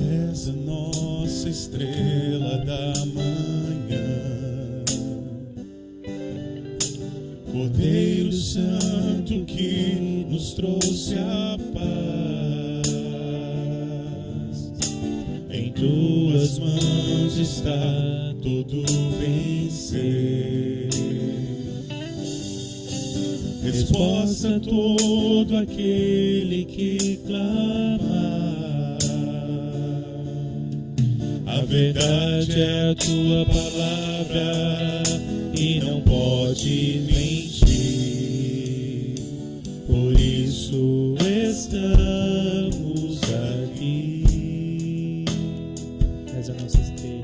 És a nossa estrela da manhã, Cordeiro Santo que nos trouxe a paz. Em tuas mãos está todo vencer. Resposta a todo aquele que clama. A verdade é a tua palavra e não pode mentir. Por isso estamos aqui. És a nossa estrela.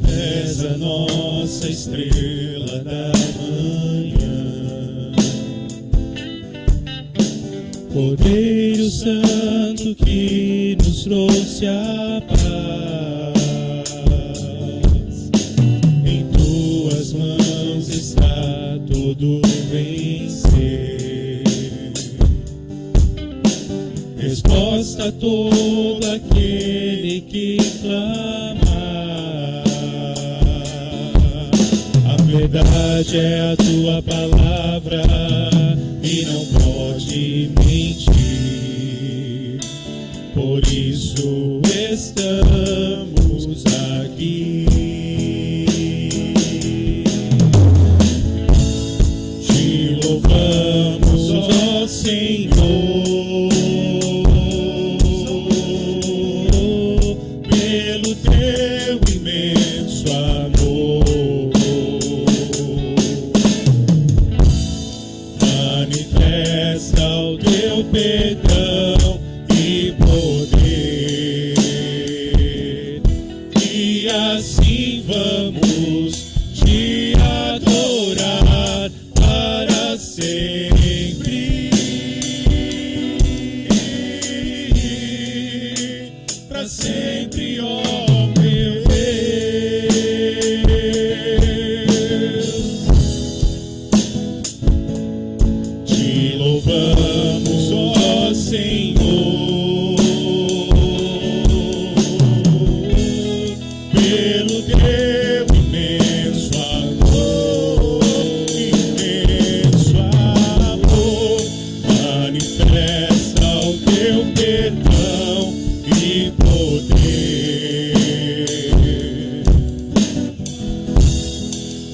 És a nossa estrela da manhã, Cordeiro Santo que nos trouxe a paz. Em tuas mãos está todo vencer. Resposta a todo aquele que clama. A verdade é a tua palavra e não pode mentir. Por isso estamos aqui. Te louvamos, ó Senhor, pelo teu imenso amor. Manifesta o teu perdão e poder, e assim vamos te adorar para sempre, para sempre, ó meu Deus. Te louvamos, ó Senhor, pelo teu imenso amor, imenso amor. Manifesta o teu perdão e poder,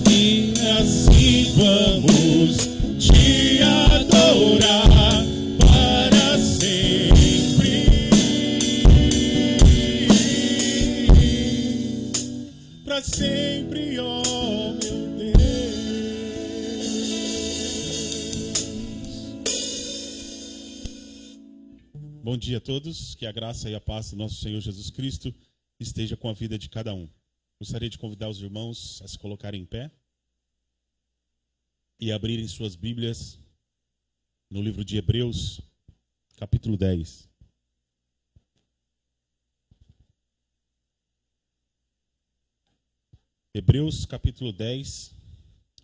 e assim vamos te adorar para sempre, para sempre, ó meu Deus. Bom dia a todos, que a graça e a paz do nosso Senhor Jesus Cristo esteja com a vida de cada um. Gostaria de convidar os irmãos a se colocarem em pé e abrirem suas Bíblias no livro de Hebreus, capítulo 10. Hebreus, capítulo 10,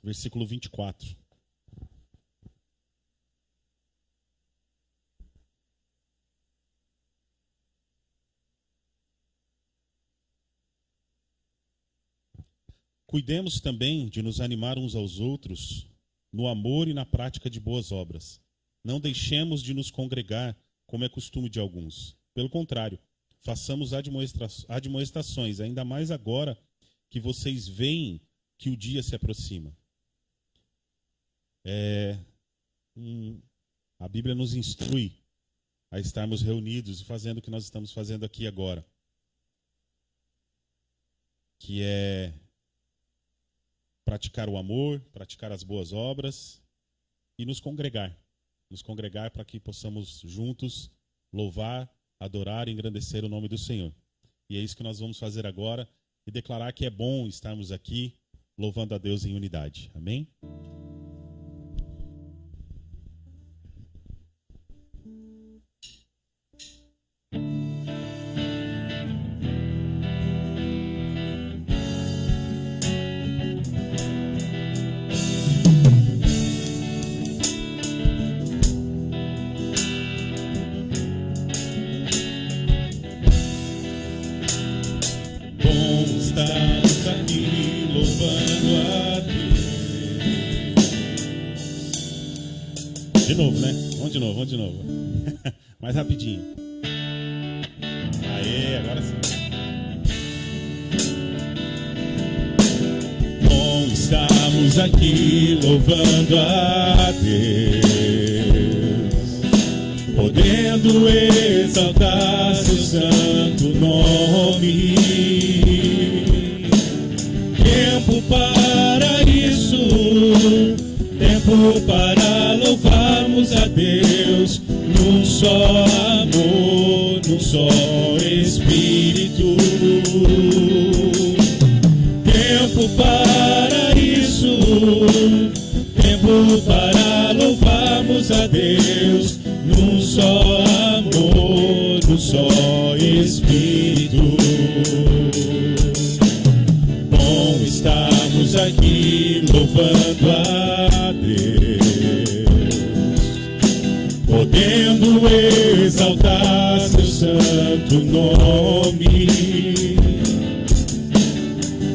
versículo 24. Cuidemos também de nos animar uns aos outros no amor e na prática de boas obras. Não deixemos de nos congregar, como é costume de alguns. Pelo contrário, façamos admoestações, ainda mais agora que vocês veem que o dia se aproxima. A Bíblia nos instrui a estarmos reunidos e fazendo o que nós estamos fazendo aqui agora, que é praticar o amor, praticar as boas obras e nos congregar para que possamos juntos louvar, adorar e engrandecer o nome do Senhor. E é isso que nós vamos fazer agora e declarar que é bom estarmos aqui louvando a Deus em unidade. Amém? De novo, né? Vamos de novo. Mais rapidinho. Aê, agora sim. Bom, estamos aqui louvando a Deus, podendo exaltar seu santo nome. Tempo para isso, tempo para louvarmos a Deus, num só amor, num só Espírito. Tempo para isso, tempo para louvarmos a Deus, num só amor, num só Espírito. Bom, estamos aqui louvando a Deus, podendo exaltar seu santo nome.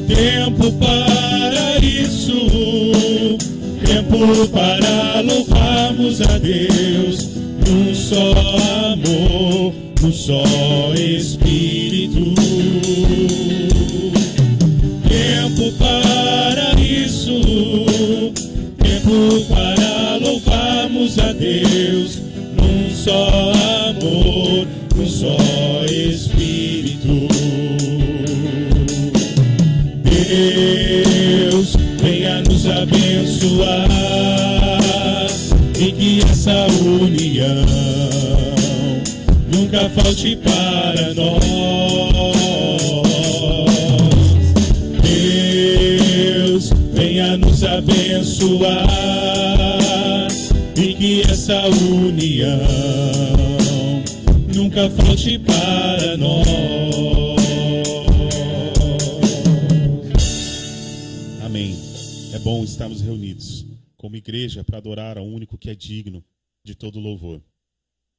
Tempo para isso, tempo para louvarmos a Deus, num só amor, num só Espírito. Tempo para isso, tempo para louvarmos a Deus, num só amor, num só Espírito. Deus, venha nos abençoar e que essa união nunca falte para nós. Deus, venha nos abençoar e que essa união nunca falte para nós. É bom estarmos reunidos como igreja para adorar ao único que é digno de todo louvor.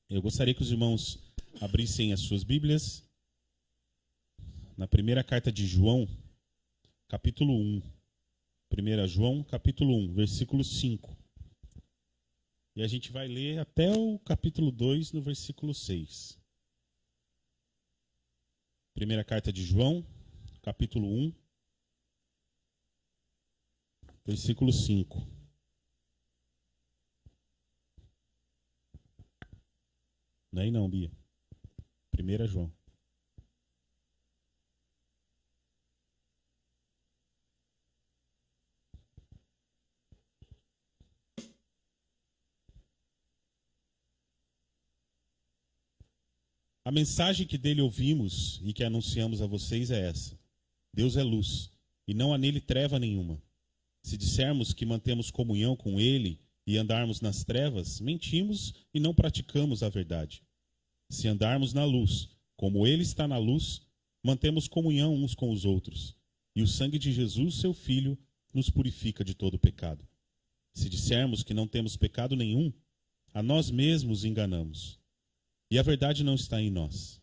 Eu gostaria que os irmãos abrissem as suas Bíblias na primeira carta de João, capítulo 1. 1 João, capítulo 1, versículo 5. E a gente vai ler até o capítulo 2, no versículo 6. Primeira carta de João, capítulo 1. Versículo 5. Não é aí não, Bia. 1 João. A mensagem que dele ouvimos e que anunciamos a vocês é essa: Deus é luz, e não há nele treva nenhuma. Se dissermos que mantemos comunhão com Ele e andarmos nas trevas, mentimos e não praticamos a verdade. Se andarmos na luz, como Ele está na luz, mantemos comunhão uns com os outros. E o sangue de Jesus, seu Filho, nos purifica de todo pecado. Se dissermos que não temos pecado nenhum, a nós mesmos enganamos. E a verdade não está em nós.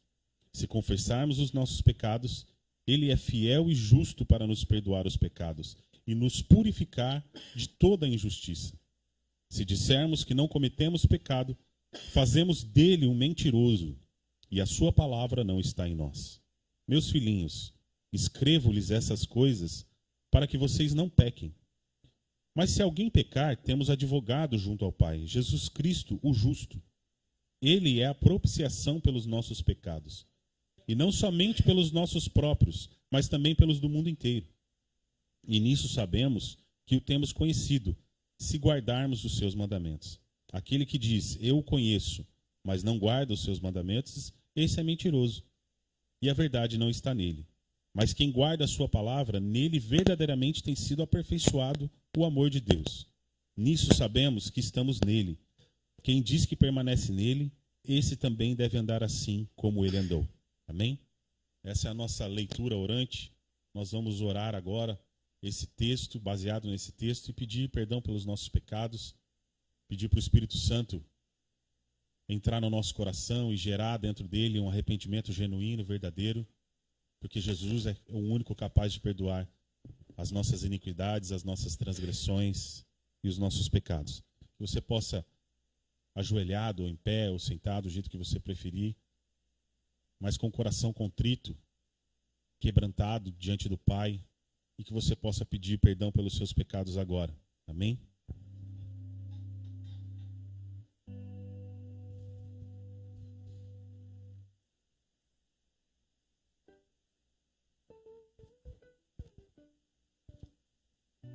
Se confessarmos os nossos pecados, Ele é fiel e justo para nos perdoar os pecados e nos purificar de toda a injustiça. Se dissermos que não cometemos pecado, fazemos dele um mentiroso, e a sua palavra não está em nós. Meus filhinhos, escrevo-lhes essas coisas para que vocês não pequem. Mas se alguém pecar, temos advogado junto ao Pai, Jesus Cristo, o justo. Ele é a propiciação pelos nossos pecados, e não somente pelos nossos próprios, mas também pelos do mundo inteiro. E nisso sabemos que o temos conhecido, se guardarmos os seus mandamentos. Aquele que diz, eu o conheço, mas não guarda os seus mandamentos, esse é mentiroso, e a verdade não está nele. Mas quem guarda a sua palavra, nele verdadeiramente tem sido aperfeiçoado o amor de Deus. Nisso sabemos que estamos nele. Quem diz que permanece nele, esse também deve andar assim como ele andou. Amém? Essa é a nossa leitura orante. Nós vamos orar agora esse texto, baseado nesse texto, e pedir perdão pelos nossos pecados, pedir para o Espírito Santo entrar no nosso coração e gerar dentro dele um arrependimento genuíno, verdadeiro, porque Jesus é o único capaz de perdoar as nossas iniquidades, as nossas transgressões e os nossos pecados. Que você possa ajoelhado, ou em pé, ou sentado, do jeito que você preferir, mas com o coração contrito, quebrantado diante do Pai, e que você possa pedir perdão pelos seus pecados agora. Amém?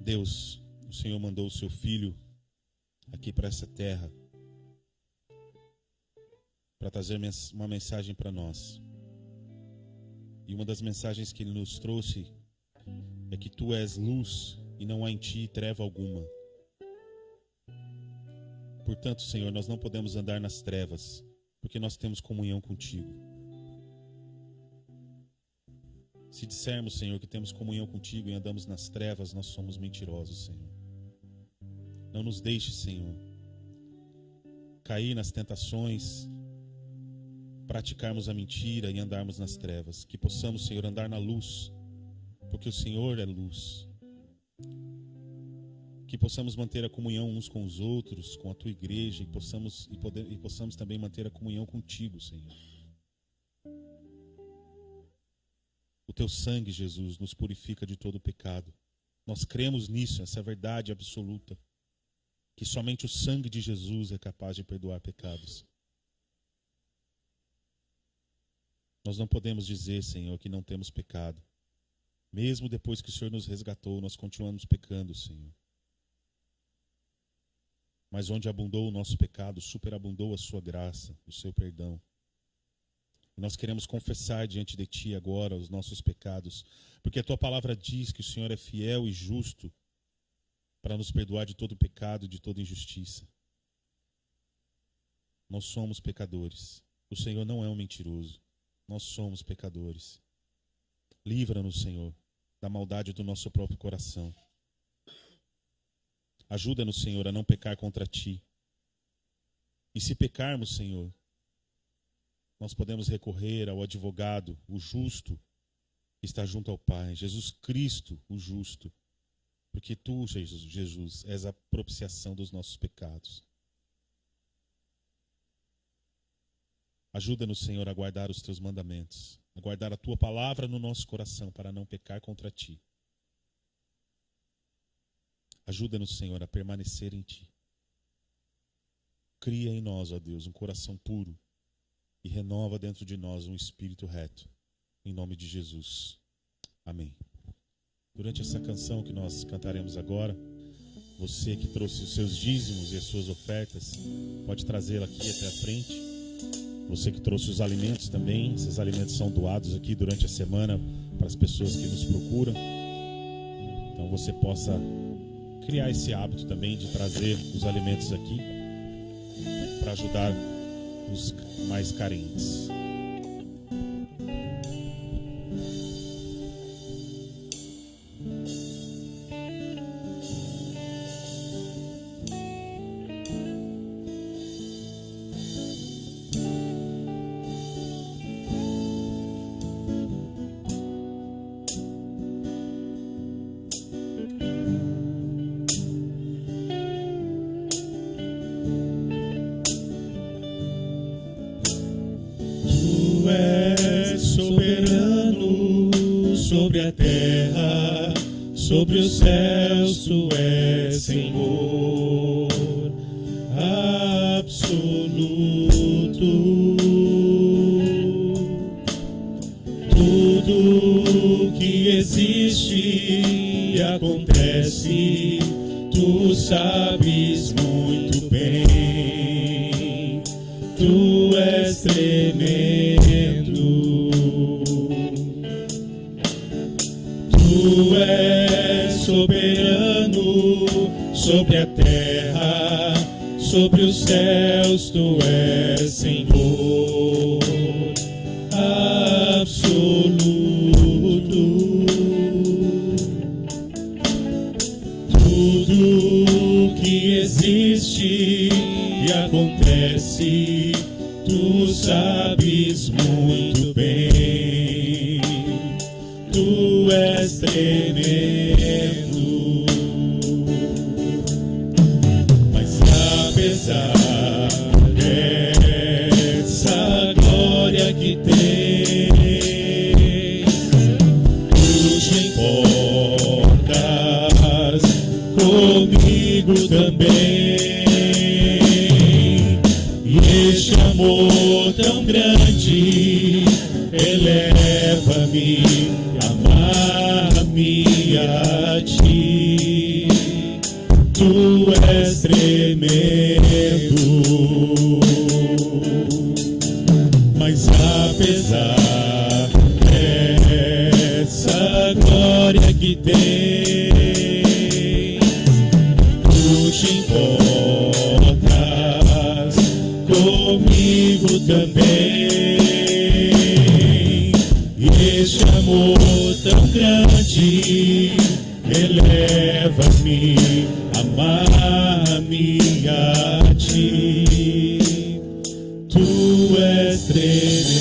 Deus, o Senhor mandou o seu Filho aqui para essa terra para trazer uma mensagem para nós. E uma das mensagens que Ele nos trouxe é que Tu és luz e não há em Ti treva alguma. Portanto, Senhor, nós não podemos andar nas trevas, porque nós temos comunhão contigo. Se dissermos, Senhor, que temos comunhão contigo e andamos nas trevas, nós somos mentirosos, Senhor. Não nos deixe, Senhor, cair nas tentações, praticarmos a mentira e andarmos nas trevas. Que possamos, Senhor, andar na luz, porque o Senhor é luz. Que possamos manter a comunhão uns com os outros, com a Tua igreja, e possamos também manter a comunhão contigo, Senhor. O Teu sangue, Jesus, nos purifica de todo pecado. Nós cremos nisso, essa verdade absoluta, que somente o sangue de Jesus é capaz de perdoar pecados. Nós não podemos dizer, Senhor, que não temos pecado. Mesmo depois que o Senhor nos resgatou, nós continuamos pecando, Senhor. Mas onde abundou o nosso pecado, superabundou a Sua graça, o Seu perdão. E nós queremos confessar diante de Ti agora os nossos pecados, porque a Tua palavra diz que o Senhor é fiel e justo para nos perdoar de todo pecado e de toda injustiça. Nós somos pecadores. O Senhor não é um mentiroso. Nós somos pecadores. Livra-nos, Senhor, da maldade do nosso próprio coração. Ajuda-nos, Senhor, a não pecar contra Ti. E se pecarmos, Senhor, nós podemos recorrer ao advogado, o justo, que está junto ao Pai, Jesus Cristo, o justo, porque Tu, Jesus, és a propiciação dos nossos pecados. Ajuda-nos, Senhor, a guardar os Teus mandamentos, a guardar a Tua palavra no nosso coração para não pecar contra Ti. Ajuda-nos, Senhor, a permanecer em Ti. Cria em nós, ó Deus, um coração puro e renova dentro de nós um espírito reto. Em nome de Jesus. Amém. Durante essa canção que nós cantaremos agora, você que trouxe os seus dízimos e as suas ofertas, pode trazê-la aqui até a frente. Você que trouxe os alimentos também, esses alimentos são doados aqui durante a semana para as pessoas que nos procuram. Então você possa criar esse hábito também de trazer os alimentos aqui para ajudar os mais carentes. Sobre a terra, sobre os céus, Tu és Senhor absoluto. Tudo que existe e acontece, Tu sabes muito bem. Tu és tremendo. Tu és soberano sobre a terra, sobre os céus, Tu és Senhor absoluto. Tudo que existe e acontece, Tu sabes muito bem. Tu és tremendo, mas apesar leva-me, amar-me a ti. Tu és tremendo, mas apesar dessa glória que tens, tu te importas comigo também. E este amor tão grande eleva-me, amar-me a ti. Tu és tremendo.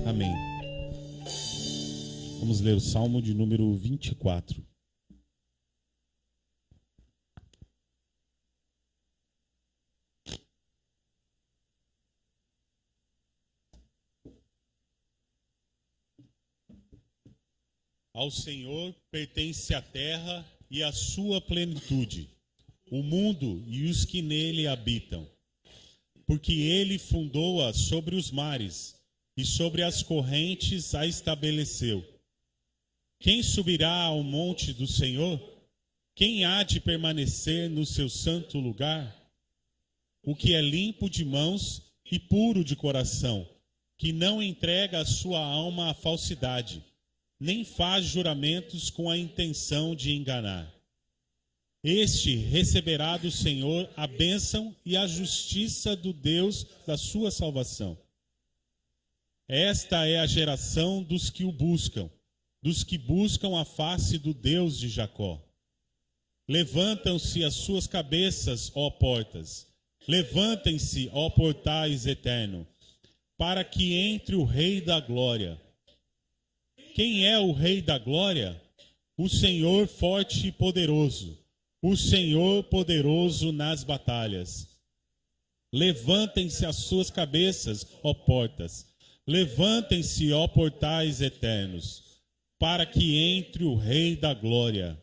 Amém. Vamos ler o Salmo de número 24. Ao Senhor pertence a terra e a sua plenitude, o mundo e os que nele habitam. Porque ele fundou-a sobre os mares e sobre as correntes a estabeleceu. Quem subirá ao monte do Senhor? Quem há de permanecer no seu santo lugar? O que é limpo de mãos e puro de coração, que não entrega a sua alma à falsidade, nem faz juramentos com a intenção de enganar. Este receberá do Senhor a bênção e a justiça do Deus da sua salvação. Esta é a geração dos que o buscam, dos que buscam a face do Deus de Jacó. Levantam-se as suas cabeças, ó portas, levantem-se, ó portais eternos, para que entre o Rei da Glória. Quem é o Rei da Glória? O Senhor forte e poderoso, o Senhor poderoso nas batalhas. Levantem-se as suas cabeças, ó portas, levantem-se, ó portais eternos, para que entre o Rei da Glória.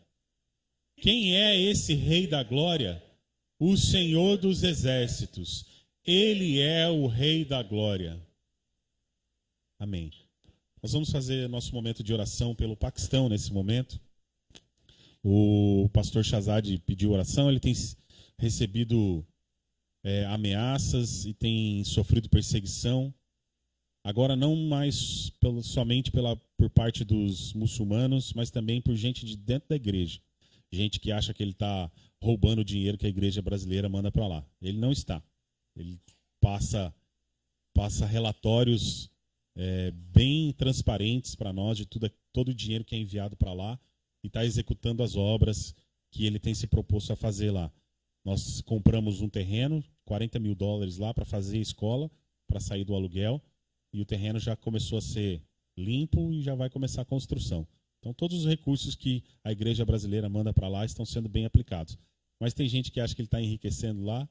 Quem é esse Rei da Glória? O Senhor dos Exércitos. Ele é o Rei da Glória. Amém. Nós vamos fazer nosso momento de oração pelo Paquistão nesse momento. O pastor Shazad pediu oração, ele tem recebido ameaças e tem sofrido perseguição. Agora não mais somente por parte dos muçulmanos, mas também por gente de dentro da igreja. Gente que acha que ele está roubando o dinheiro que a igreja brasileira manda para lá. Ele não está. Ele passa relatórios bem transparentes para nós de todo o dinheiro que é enviado para lá e está executando as obras que ele tem se proposto a fazer lá. Nós compramos um terreno, $40 mil lá para fazer a escola, para sair do aluguel, e o terreno já começou a ser limpo e já vai começar a construção. Então todos os recursos que a igreja brasileira manda para lá estão sendo bem aplicados. Mas tem gente que acha que ele está enriquecendo lá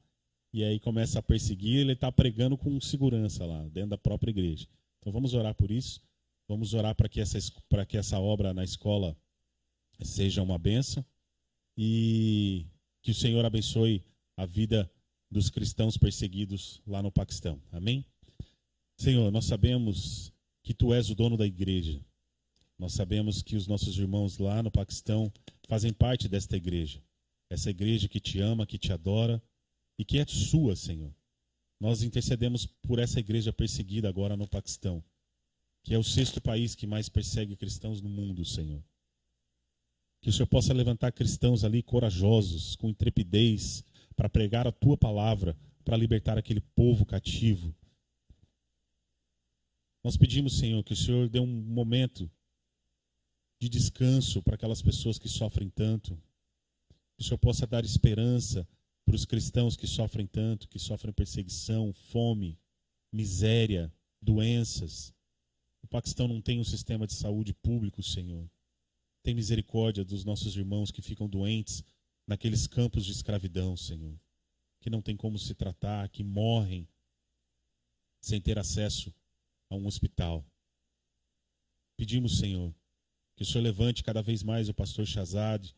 e aí começa a perseguir, ele está pregando com segurança lá, dentro da própria igreja. Então vamos orar por isso, vamos orar para que essa obra na escola seja uma bênção e que o Senhor abençoe a vida dos cristãos perseguidos lá no Paquistão. Amém? Senhor, nós sabemos que Tu és o dono da igreja. Nós sabemos que os nossos irmãos lá no Paquistão fazem parte desta igreja. Essa igreja que Te ama, que Te adora e que é Sua, Senhor. Nós intercedemos por essa igreja perseguida agora no Paquistão, que é o 6º país que mais persegue cristãos no mundo, Senhor. Que o Senhor possa levantar cristãos ali corajosos, com intrepidez, para pregar a Tua palavra, para libertar aquele povo cativo. Nós pedimos, Senhor, que o Senhor dê um momento de descanso para aquelas pessoas que sofrem tanto. Que o Senhor possa dar esperança para os cristãos que sofrem tanto, que sofrem perseguição, fome, miséria, doenças. O Paquistão não tem um sistema de saúde público, Senhor. Tem misericórdia dos nossos irmãos que ficam doentes naqueles campos de escravidão, Senhor. Que não tem como se tratar, que morrem sem ter acesso a um hospital. Pedimos, Senhor, que o Senhor levante cada vez mais o pastor Shazad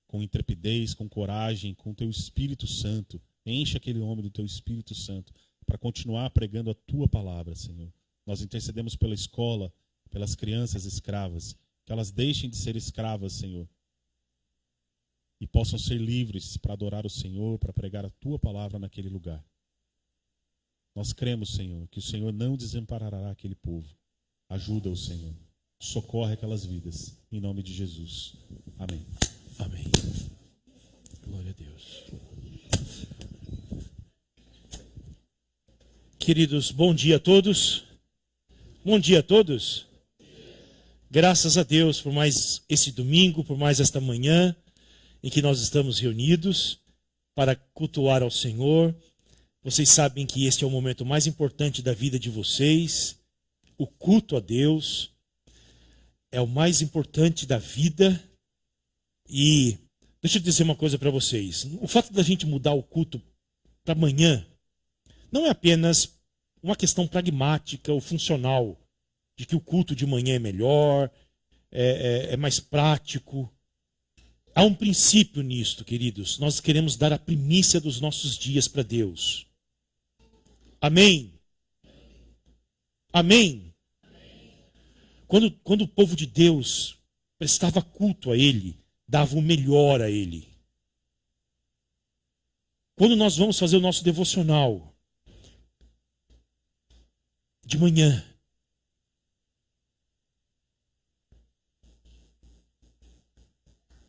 com intrepidez, com coragem, com Teu Espírito Santo. Enche aquele homem do Teu Espírito Santo para continuar pregando a tua palavra, Senhor. Nós intercedemos pela escola, pelas crianças escravas, que elas deixem de ser escravas, Senhor, e possam ser livres para adorar o Senhor, para pregar a tua palavra naquele lugar. Nós cremos, Senhor, que o Senhor não desamparará aquele povo. Ajuda o Senhor. Socorre aquelas vidas. Em nome de Jesus. Amém. Amém. Glória a Deus. Queridos, bom dia a todos. Bom dia a todos. Graças a Deus por mais esse domingo, por mais esta manhã em que nós estamos reunidos para cultuar ao Senhor. Vocês sabem que este é o momento mais importante da vida de vocês. O culto a Deus é o mais importante da vida. E deixa eu dizer uma coisa para vocês. O fato da gente mudar o culto para amanhã não é apenas uma questão pragmática ou funcional, de que o culto de manhã é melhor, é mais prático. Há um princípio nisto, queridos. Nós queremos dar a primícia dos nossos dias para Deus. Amém? Amém? Quando o povo de Deus prestava culto a Ele, dava o melhor a Ele. Quando nós vamos fazer o nosso devocional, de manhã,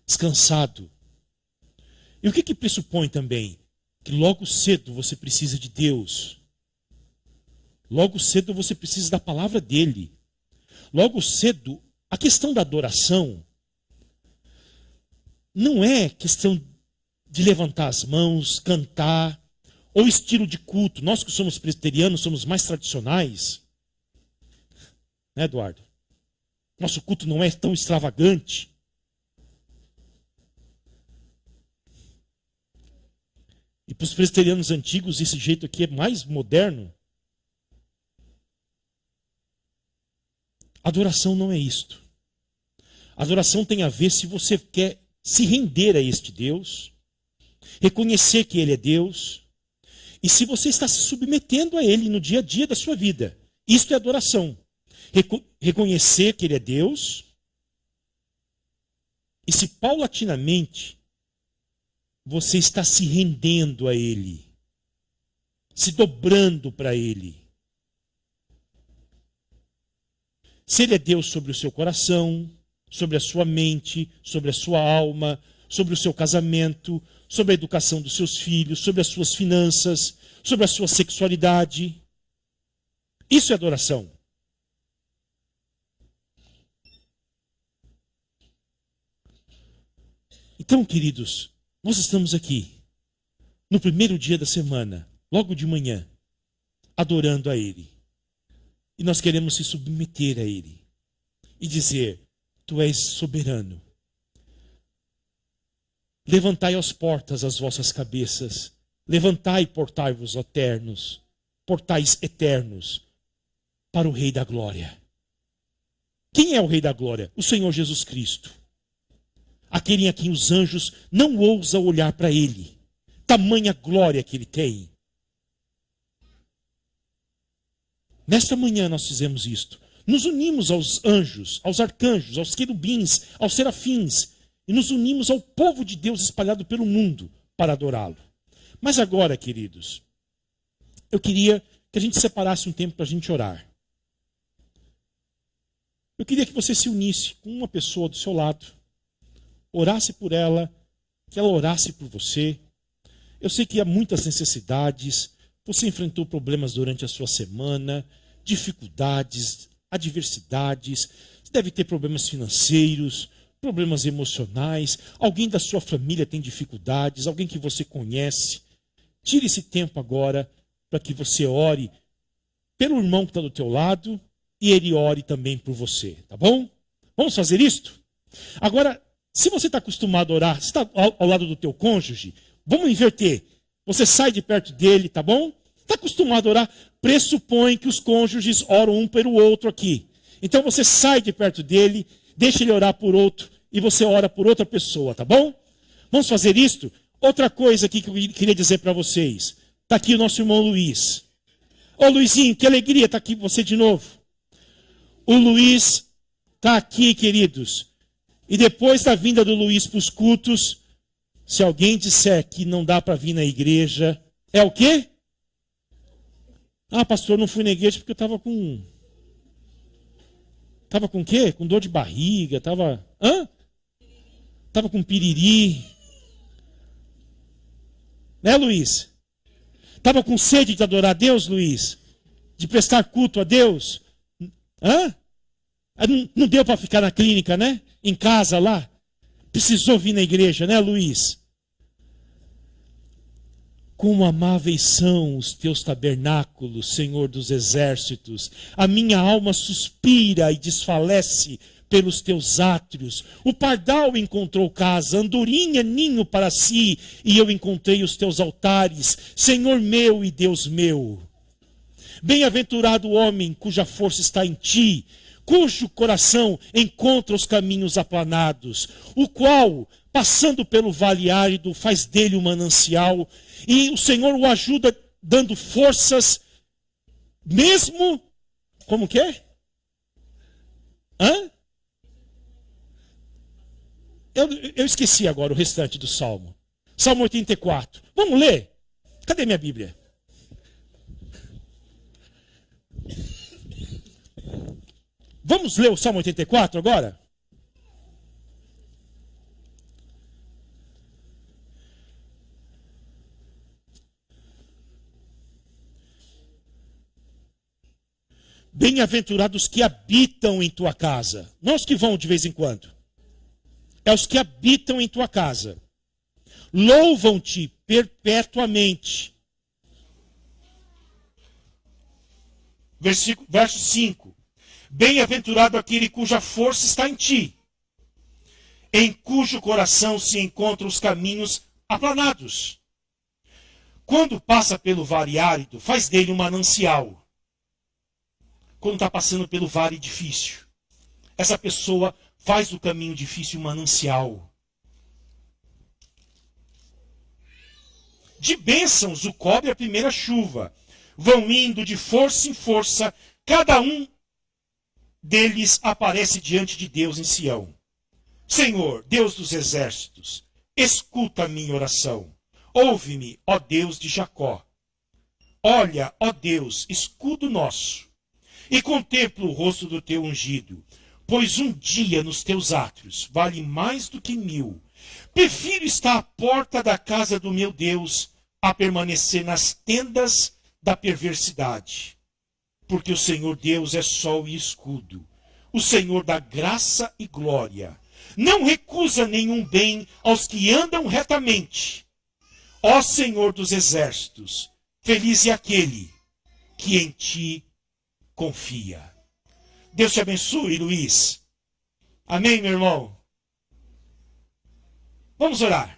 descansado. E o que pressupõe também? Que logo cedo você precisa de Deus. Logo cedo você precisa da palavra dele. Logo cedo, a questão da adoração não é questão de levantar as mãos, cantar, ou estilo de culto. Nós que somos presbiterianos, somos mais tradicionais. Né, Eduardo? Nosso culto não é tão extravagante. E para os presbiterianos antigos, esse jeito aqui é mais moderno. Adoração não é isto. Adoração tem a ver se você quer se render a este Deus, reconhecer que Ele é Deus, e se você está se submetendo a Ele no dia a dia da sua vida. Isto é adoração. Reconhecer que Ele é Deus, e se paulatinamente você está se rendendo a Ele, se dobrando para Ele. Se Ele é Deus sobre o seu coração, sobre a sua mente, sobre a sua alma, sobre o seu casamento, sobre a educação dos seus filhos, sobre as suas finanças, sobre a sua sexualidade. Isso é adoração. Então, queridos, nós estamos aqui no primeiro dia da semana, logo de manhã, adorando a Ele. E nós queremos se submeter a Ele e dizer: Tu és soberano. Levantai às portas as vossas cabeças, levantai e portai-vos eternos, portais eternos para o Rei da Glória. Quem é o Rei da Glória? O Senhor Jesus Cristo. Aquele a quem os anjos não ousam olhar para Ele. Tamanha glória que Ele tem. Nesta manhã nós fizemos isto. Nos unimos aos anjos, aos arcanjos, aos querubins, aos serafins. E nos unimos ao povo de Deus espalhado pelo mundo para adorá-lo. Mas agora, queridos, eu queria que a gente separasse um tempo para a gente orar. Eu queria que você se unisse com uma pessoa do seu lado, orasse por ela, que ela orasse por você. Eu sei que há muitas necessidades, você enfrentou problemas durante a sua semana, dificuldades, adversidades, você deve ter problemas financeiros, problemas emocionais, alguém da sua família tem dificuldades, alguém que você conhece. Tire esse tempo agora para que você ore pelo irmão que está do teu lado e ele ore também por você, tá bom? Vamos fazer isto? Agora, se você está acostumado a orar, se está ao lado do teu cônjuge, vamos inverter. Você sai de perto dele, tá bom? Está acostumado a orar? Pressupõe que os cônjuges oram um pelo outro aqui. Então você sai de perto dele, deixa ele orar por outro e você ora por outra pessoa, tá bom? Vamos fazer isto? Outra coisa aqui que eu queria dizer para vocês. Está aqui o nosso irmão Luiz. Ô Luizinho, que alegria estar aqui com você de novo. O Luiz está aqui, queridos. E depois da vinda do Luiz para os cultos, se alguém disser que não dá para vir na igreja, é o quê? Ah, pastor, não fui na igreja porque eu estava com... Estava com o quê? Com dor de barriga, estava... Hã? Estava com piriri. Né, Luiz? Estava com sede de adorar a Deus, Luiz? De prestar culto a Deus? Hã? Não deu para ficar na clínica, né? Em casa lá. Precisou vir na igreja, né, Luiz? Como amáveis são os teus tabernáculos, Senhor dos exércitos. A minha alma suspira e desfalece pelos teus átrios. O pardal encontrou casa, a andorinha ninho para si, e eu encontrei os teus altares, Senhor meu e Deus meu. Bem-aventurado o homem cuja força está em ti, cujo coração encontra os caminhos aplanados, o qual, passando pelo vale árido, faz dele um manancial, e o Senhor o ajuda dando forças, mesmo, como que é? Hã? Eu esqueci agora o restante do Salmo. Salmo 84. Vamos ler? Cadê minha Bíblia? Vamos ler o Salmo 84 agora? Bem-aventurados que habitam em tua casa. Não os que vão de vez em quando. É os que habitam em tua casa. Louvam-te perpetuamente. Verso 5. Bem-aventurado aquele cuja força está em ti, em cujo coração se encontram os caminhos aplanados. Quando passa pelo vale árido, faz dele um manancial. Quando está passando pelo vale difícil, essa pessoa faz do caminho difícil um manancial. De bênçãos o cobre a primeira chuva. Vão indo de força em força, cada um deles aparece diante de Deus em Sião. Senhor, Deus dos exércitos, escuta a minha oração. Ouve-me, ó Deus de Jacó. Olha, ó Deus, escudo nosso, e contempla o rosto do teu ungido, pois um dia nos teus átrios vale mais do que 1000. Prefiro estar à porta da casa do meu Deus a permanecer nas tendas da perversidade. Porque o Senhor Deus é sol e escudo, o Senhor dá graça e glória. Não recusa nenhum bem aos que andam retamente. Ó Senhor dos exércitos, feliz é aquele que em ti confia. Deus te abençoe, Luiz. Amém, meu irmão? Vamos orar.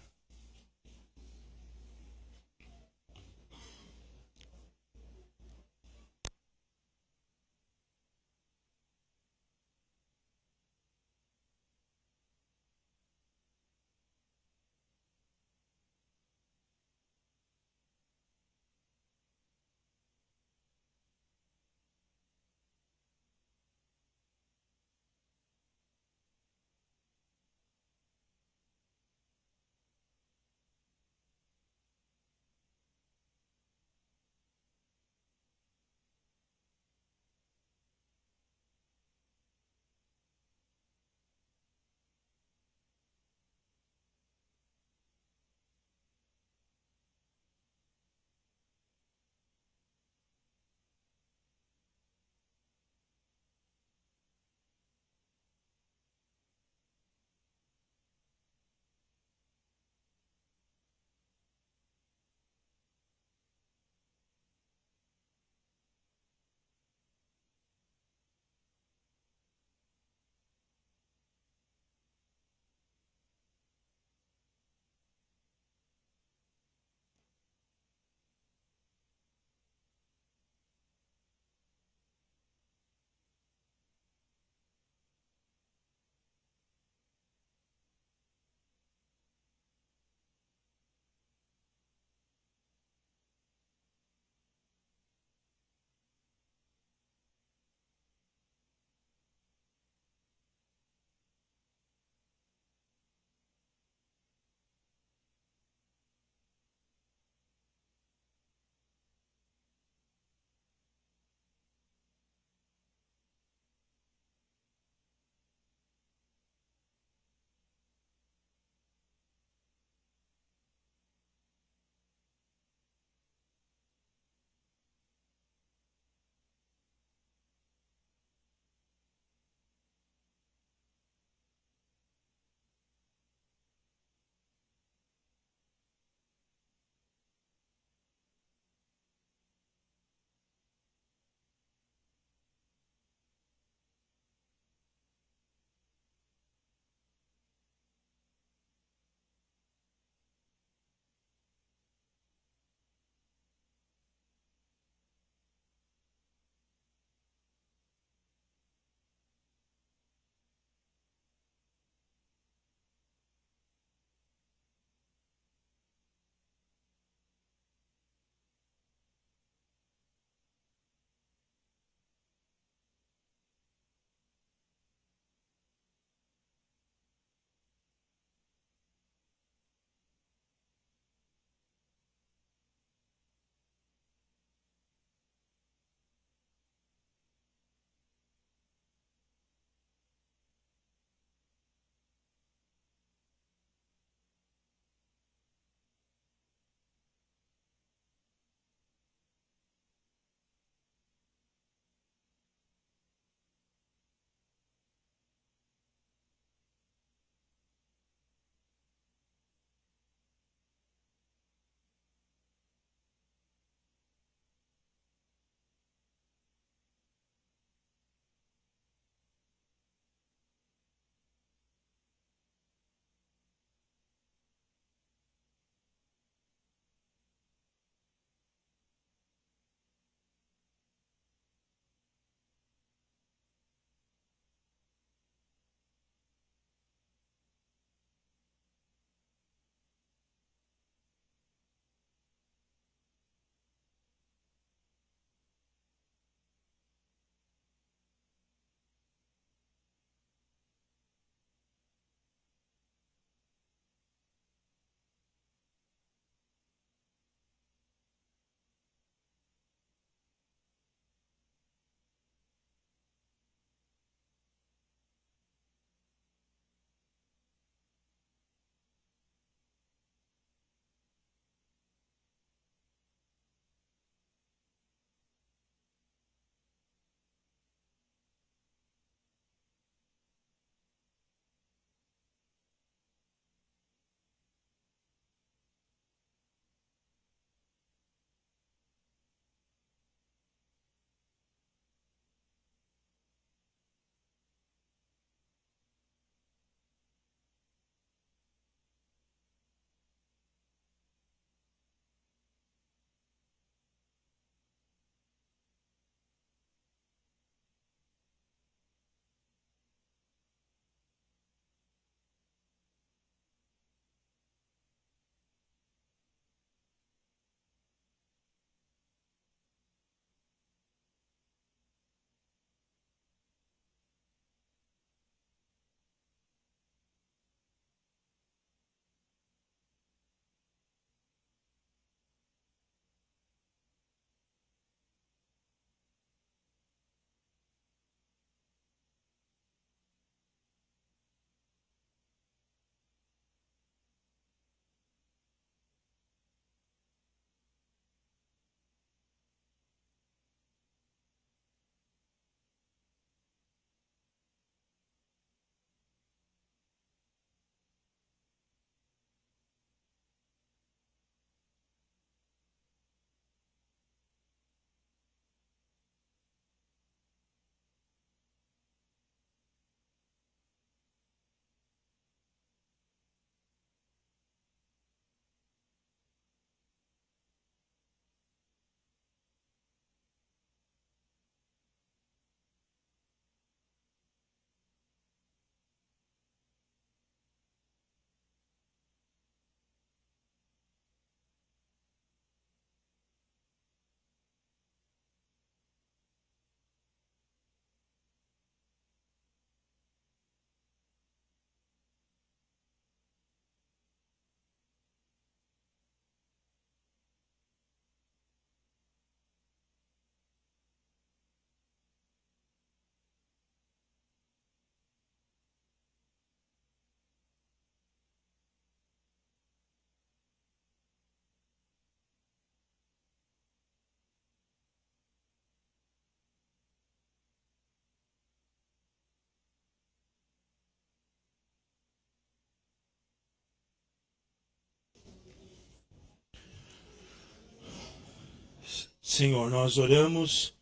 Senhor, nós oramos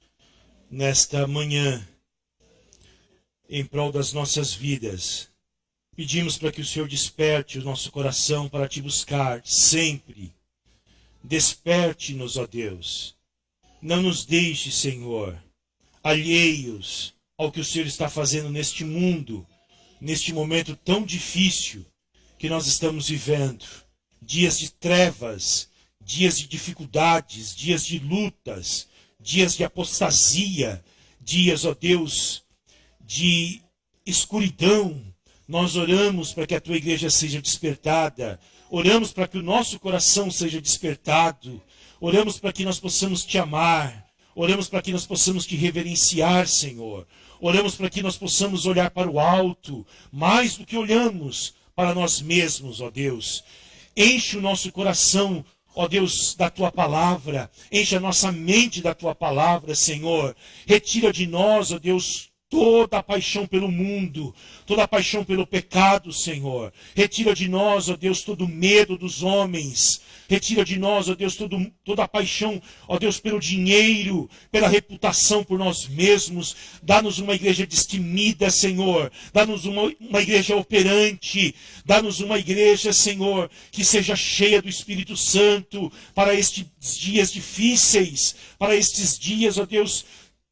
nesta manhã em prol das nossas vidas. Pedimos para que o Senhor desperte o nosso coração para te buscar sempre. Desperte-nos, ó Deus. Não nos deixe, Senhor, alheios ao que o Senhor está fazendo neste mundo, neste momento tão difícil que nós estamos vivendo. Dias de trevas, dias de dificuldades, dias de lutas, dias de apostasia, dias, ó Deus, de escuridão. Nós oramos para que a tua igreja seja despertada, oramos para que o nosso coração seja despertado, oramos para que nós possamos te amar, oramos para que nós possamos te reverenciar, Senhor, oramos para que nós possamos olhar para o alto, mais do que olhamos para nós mesmos, ó Deus. Enche o nosso coração, ó Deus, da tua palavra, enche a nossa mente da tua palavra, Senhor. Retira de nós, ó Deus, toda a paixão pelo mundo, toda a paixão pelo pecado, Senhor. Retira de nós, ó Deus, todo o medo dos homens. Retira de nós, ó Deus, toda a paixão, ó Deus, pelo dinheiro, pela reputação por nós mesmos. Dá-nos uma igreja destemida, Senhor. Dá-nos uma igreja operante. Dá-nos uma igreja, Senhor, que seja cheia do Espírito Santo para estes dias difíceis, para estes dias, ó Deus,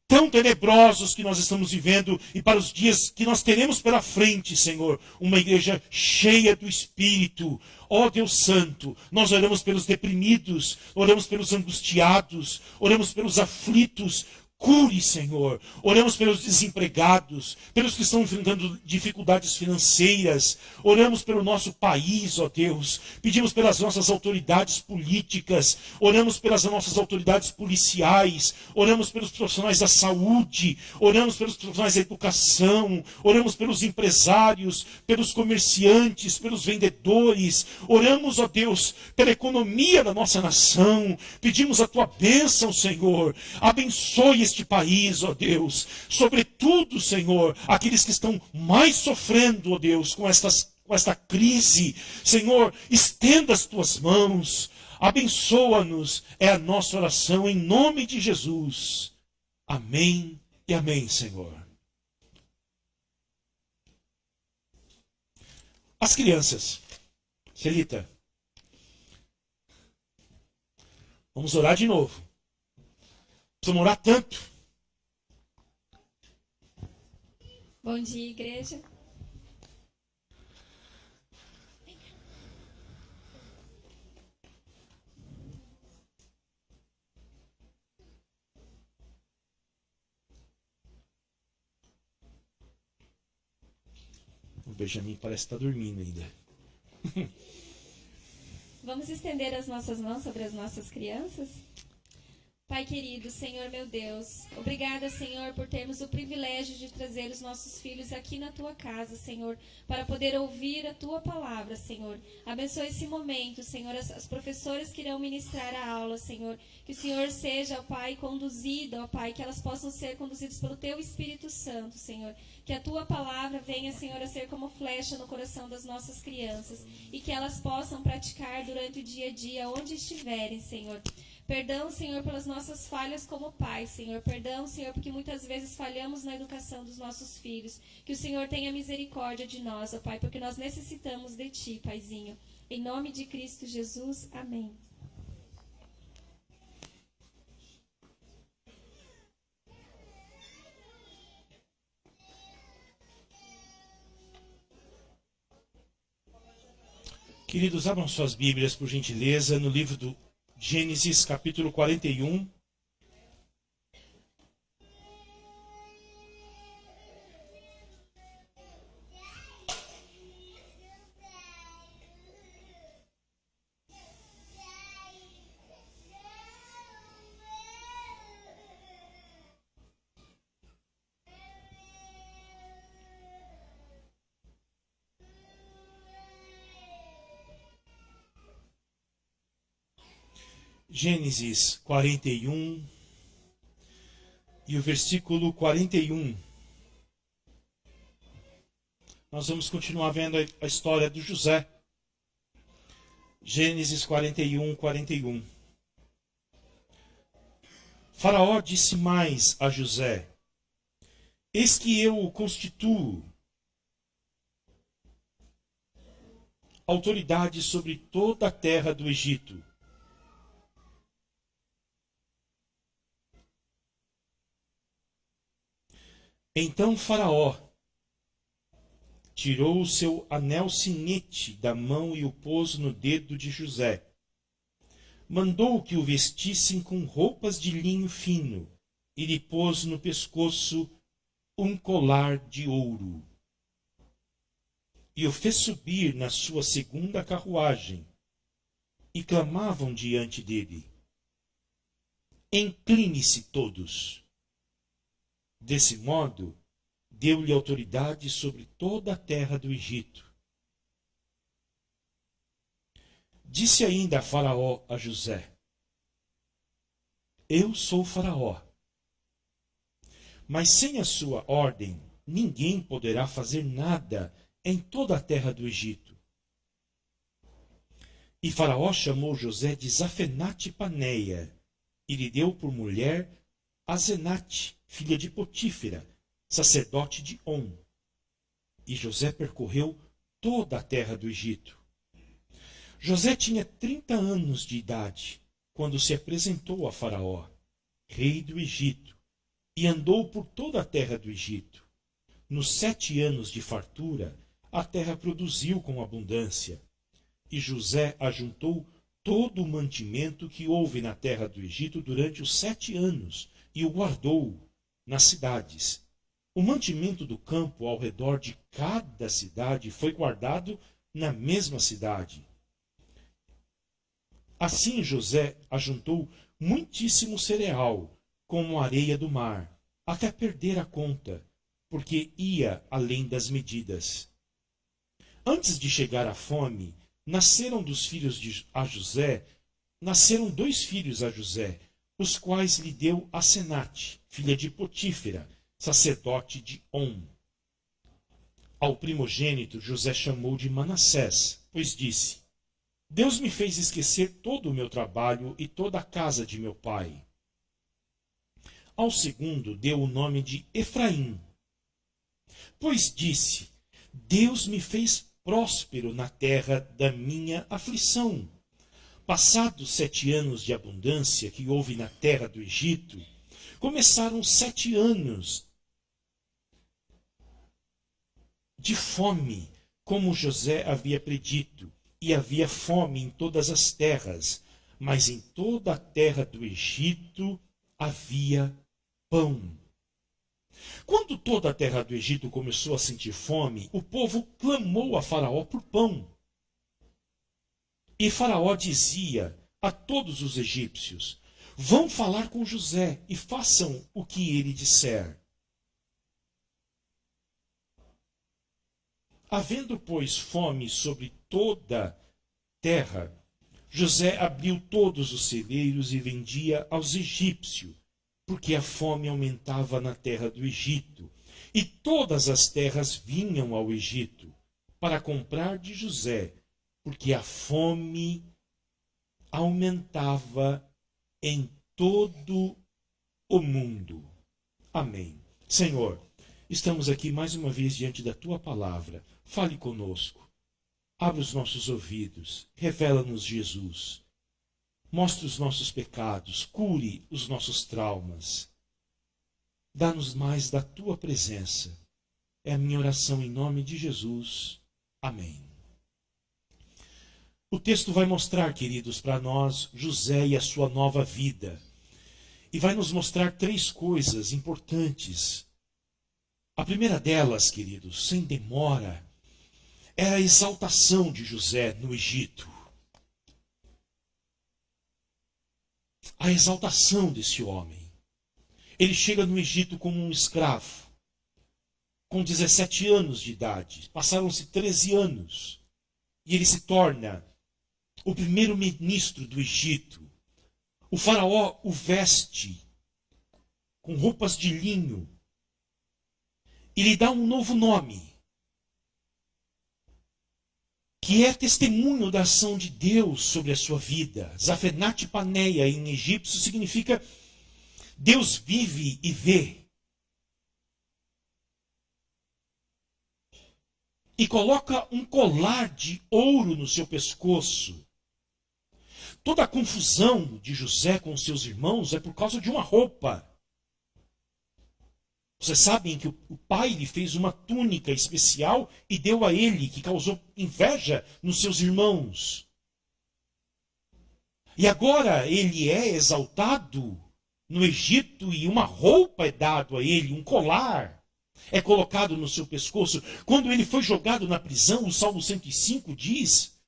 tão tenebrosos que nós estamos vivendo e para os dias que nós teremos pela frente, Senhor, uma igreja cheia do Espírito. Ó Deus Santo, nós oramos pelos deprimidos, oramos pelos angustiados, oramos pelos aflitos. Cure, Senhor. Oramos pelos desempregados, pelos que estão enfrentando dificuldades financeiras. Oramos pelo nosso país, ó Deus. Pedimos pelas nossas autoridades políticas. Oramos pelas nossas autoridades policiais. Oramos pelos profissionais da saúde. Oramos pelos profissionais da educação. Oramos pelos empresários, pelos comerciantes, pelos vendedores. Oramos, ó Deus, pela economia da nossa nação. Pedimos a tua bênção, Senhor. Abençoe este país, ó Deus, sobretudo, Senhor, aqueles que estão mais sofrendo, ó Deus, com esta crise. Senhor, estenda as tuas mãos, abençoa-nos, é a nossa oração em nome de Jesus. Amém e amém, Senhor. As crianças, Celita, vamos orar de novo. Precisamos orar tanto. Bom dia, igreja. O Benjamin parece estar dormindo ainda. Vamos estender as nossas mãos sobre as nossas crianças? Pai querido, Senhor meu Deus, obrigada, Senhor, por termos o privilégio de trazer os nossos filhos aqui na Tua casa, Senhor, para poder ouvir a Tua palavra, Senhor. Abençoe esse momento, Senhor, as professoras que irão ministrar a aula, Senhor. Que o Senhor seja, ó Pai, conduzido, ó Pai, que elas possam ser conduzidas pelo Teu Espírito Santo, Senhor. Que a Tua palavra venha, Senhor, a ser como flecha no coração das nossas crianças e que elas possam praticar durante o dia a dia, onde estiverem, Senhor. Perdão, Senhor, pelas nossas falhas como pai, Senhor. Perdão, Senhor, porque muitas vezes falhamos na educação dos nossos filhos. Que o Senhor tenha misericórdia de nós, ó Pai, porque nós necessitamos de Ti, Paizinho. Em nome de Cristo Jesus, amém. Queridos, abram suas Bíblias, por gentileza, no livro do Gênesis, capítulo 41. Gênesis 41 e o versículo 41. Nós vamos continuar vendo a história do José. Gênesis 41, 41. Faraó disse mais a José: eis que eu o constituo autoridade sobre toda a terra do Egito. Então Faraó tirou o seu anel sinete da mão e o pôs no dedo de José. Mandou que o vestissem com roupas de linho fino e lhe pôs no pescoço um colar de ouro. E o fez subir na sua segunda carruagem, e clamavam diante dele: incline-se todos. Desse modo, deu-lhe autoridade sobre toda a terra do Egito. Disse ainda Faraó a José: eu sou Faraó, mas sem a sua ordem, ninguém poderá fazer nada em toda a terra do Egito. E Faraó chamou José de Zafenate-Paneia, e lhe deu por mulher Asenate, filha de Potífera, sacerdote de On. E José percorreu toda a terra do Egito. José tinha 30 anos de idade, quando se apresentou a Faraó, rei do Egito, e andou por toda a terra do Egito. Nos 7 anos de fartura, a terra produziu com abundância, e José ajuntou todo o mantimento que houve na terra do Egito durante os 7 anos, e o guardou nas cidades. O mantimento do campo ao redor de cada cidade foi guardado na mesma cidade. Assim José ajuntou muitíssimo cereal, como a areia do mar, até perder a conta, porque ia além das medidas. Antes de chegar à fome, nasceram 2 filhos a José, nasceram 2 filhos a José, os quais lhe deu Asenate, filha de Potífera, sacerdote de On. Ao primogênito José chamou de Manassés, pois disse: Deus me fez esquecer todo o meu trabalho e toda a casa de meu pai. Ao segundo deu o nome de Efraim, pois disse: Deus me fez próspero na terra da minha aflição. Passados 7 anos de abundância que houve na terra do Egito, começaram 7 anos de fome, como José havia predito, e havia fome em todas as terras, mas em toda a terra do Egito havia pão. Quando toda a terra do Egito começou a sentir fome, o povo clamou a Faraó por pão. E Faraó dizia a todos os egípcios: vão falar com José e façam o que ele disser. Havendo, pois, fome sobre toda a terra, José abriu todos os celeiros e vendia aos egípcios, porque a fome aumentava na terra do Egito. E todas as terras vinham ao Egito para comprar de José, porque a fome aumentava em todo o mundo. Amém. Senhor, estamos aqui mais uma vez diante da Tua palavra. Fale conosco. Abra os nossos ouvidos. Revela-nos Jesus. Mostre os nossos pecados. Cure os nossos traumas. Dá-nos mais da Tua presença. É a minha oração em nome de Jesus. Amém. O texto vai mostrar, queridos, para nós, José e a sua nova vida. E vai nos mostrar 3 coisas importantes. A primeira delas, queridos, sem demora, é a exaltação de José no Egito. A exaltação desse homem. Ele chega no Egito como um escravo, com 17 anos de idade. Passaram-se 13 anos. E ele se torna o primeiro ministro do Egito. O faraó o veste com roupas de linho e lhe dá um novo nome, que é testemunho da ação de Deus sobre a sua vida. Zafenate Paneia, em egípcio, significa Deus vive e vê. E coloca um colar de ouro no seu pescoço. Toda a confusão de José com seus irmãos é por causa de uma roupa. Vocês sabem que o pai lhe fez uma túnica especial e deu a ele, que causou inveja nos seus irmãos. E agora ele é exaltado no Egito e uma roupa é dado a ele, um colar é colocado no seu pescoço. Quando ele foi jogado na prisão, o Salmo 105 diz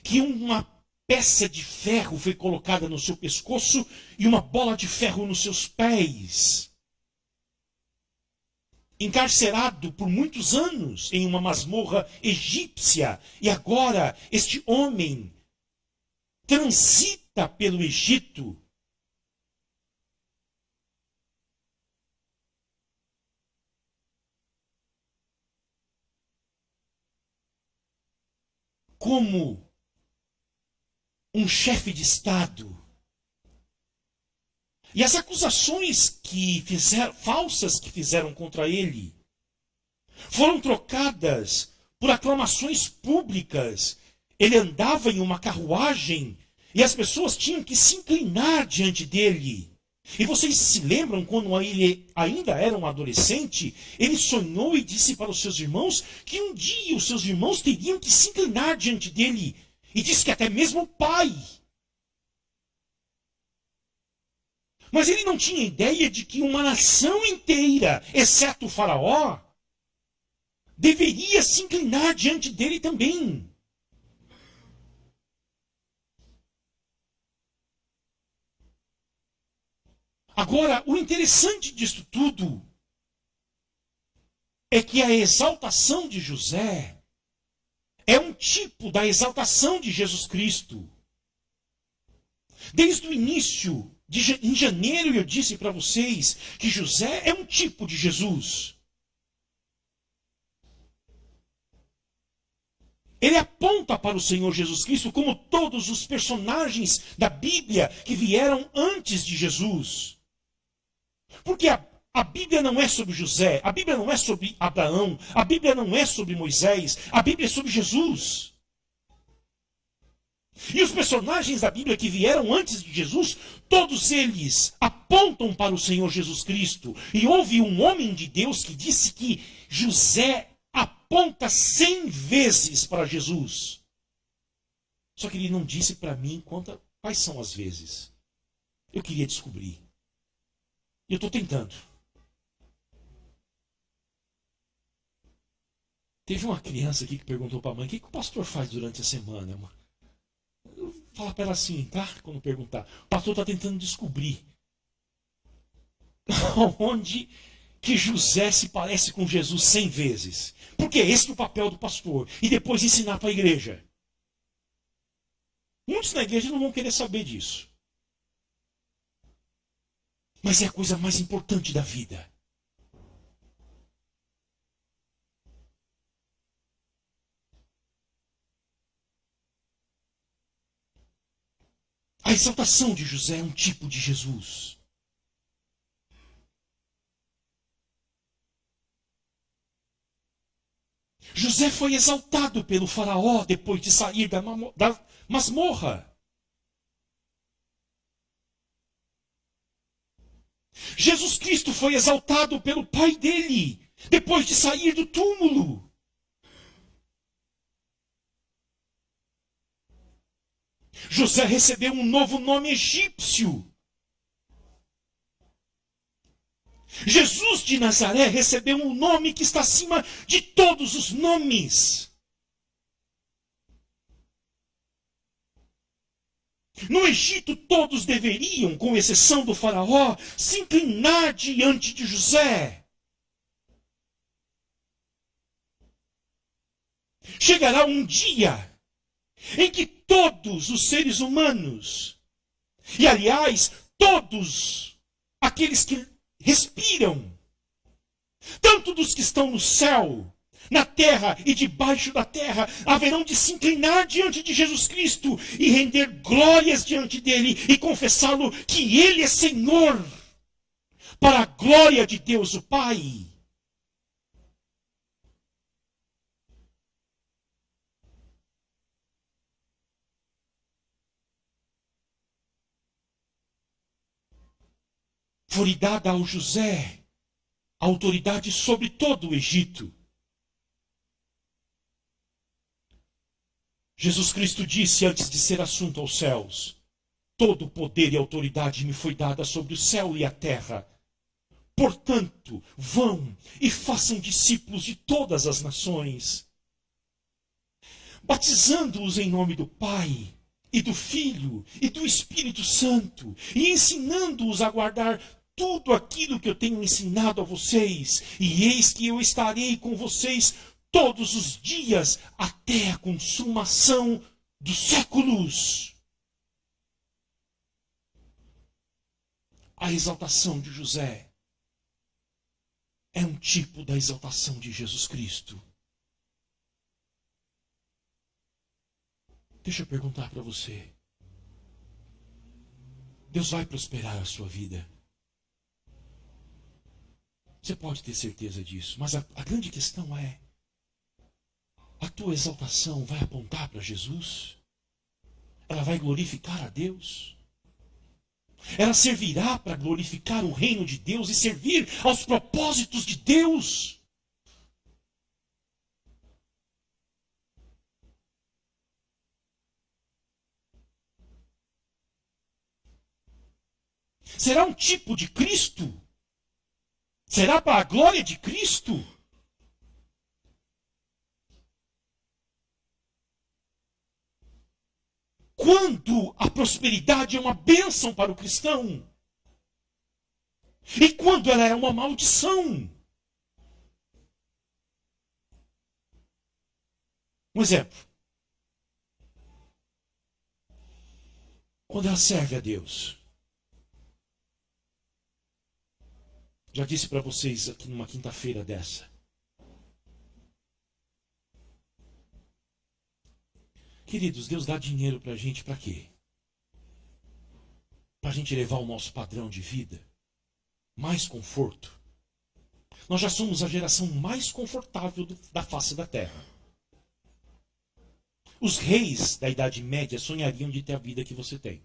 que uma peça de ferro foi colocada no seu pescoço e uma bola de ferro nos seus pés. Encarcerado por muitos anos em uma masmorra egípcia. E agora este homem transita pelo Egito. Como um chefe de Estado. E as acusações falsas que fizeram contra ele foram trocadas por aclamações públicas. Ele andava em uma carruagem e as pessoas tinham que se inclinar diante dele. E vocês se lembram quando ele ainda era um adolescente, ele sonhou e disse para os seus irmãos que um dia os seus irmãos teriam que se inclinar diante dele. E disse que até mesmo o pai. Mas ele não tinha ideia de que uma nação inteira, exceto o faraó, deveria se inclinar diante dele também. Agora, o interessante disso tudo é que a exaltação de José é um tipo da exaltação de Jesus Cristo. Desde o início, em janeiro, eu disse para vocês que José é um tipo de Jesus. Ele aponta para o Senhor Jesus Cristo como todos os personagens da Bíblia que vieram antes de Jesus. Porque a Bíblia não é sobre José, a Bíblia não é sobre Abraão, a Bíblia não é sobre Moisés, a Bíblia é sobre Jesus. E os personagens da Bíblia que vieram antes de Jesus, todos eles apontam para o Senhor Jesus Cristo. E houve um homem de Deus que disse que José aponta 100 vezes para Jesus. Só que ele não disse para mim quais são as vezes. Eu queria descobrir. E eu estou tentando. Teve uma criança aqui que perguntou para a mãe: o que o pastor faz durante a semana, mano? Eu falo para ela assim, tá? Quando perguntar. O pastor está tentando descobrir onde que José se parece com Jesus 100 vezes. Porque esse é o papel do pastor. E depois ensinar para a igreja. Muitos na igreja não vão querer saber disso. Mas é a coisa mais importante da vida. A exaltação de José é um tipo de Jesus. José foi exaltado pelo faraó depois de sair da masmorra. Jesus Cristo foi exaltado pelo pai dele depois de sair do túmulo. José recebeu um novo nome egípcio. Jesus de Nazaré recebeu um nome que está acima de todos os nomes. No Egito, todos deveriam, com exceção do faraó, se inclinar diante de José. Chegará um dia em que todos os seres humanos, e aliás, todos aqueles que respiram, tanto dos que estão no céu, na terra e debaixo da terra, haverão de se inclinar diante de Jesus Cristo e render glórias diante dele e confessá-lo que ele é Senhor. para a glória de Deus o Pai. Foi dada ao José a autoridade sobre todo o Egito. Jesus Cristo disse antes de ser assunto aos céus: todo o poder e autoridade me foi dada sobre o céu e a terra. Portanto, vão e façam discípulos de todas as nações, batizando-os em nome do Pai, e do Filho, e do Espírito Santo, e ensinando-os a guardar tudo aquilo que eu tenho ensinado a vocês. E eis que eu estarei com vocês todos os dias, até a consumação dos séculos. A exaltação de José é um tipo da exaltação de Jesus Cristo. Deixa eu perguntar para você. Deus vai prosperar a sua vida. Você pode ter certeza disso. Mas a grande questão é: a tua exaltação vai apontar para Jesus? Ela vai glorificar a Deus? Ela servirá para glorificar o reino de Deus e servir aos propósitos de Deus? Será um tipo de Cristo? Será para a glória de Cristo? Quando a prosperidade é uma bênção para o cristão? E quando ela é uma maldição? Um exemplo. Quando ela serve a Deus. Já disse para vocês aqui numa quinta-feira dessa. Queridos, Deus dá dinheiro para a gente para quê? Para a gente elevar o nosso padrão de vida? Mais conforto? Nós já somos a geração mais confortável da face da Terra. Os reis da Idade Média sonhariam de ter a vida que você tem.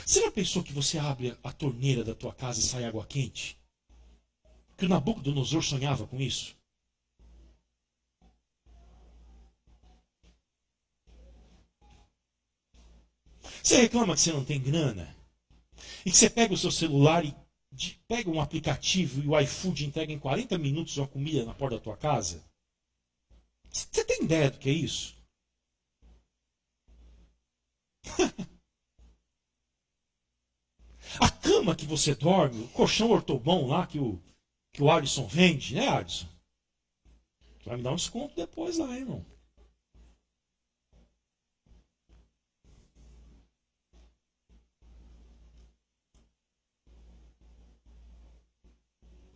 Você já pensou que você abre a torneira da tua casa e sai água quente? Que o Nabucodonosor sonhava com isso? Você reclama que você não tem grana? E que você pega o seu celular e pega um aplicativo e o iFood entrega em 40 minutos uma comida na porta da tua casa? Você tem ideia do que é isso? A cama que você dorme, o colchão ortobon lá que o Alisson vende, né, Alisson? Vai me dar um desconto depois lá, irmão.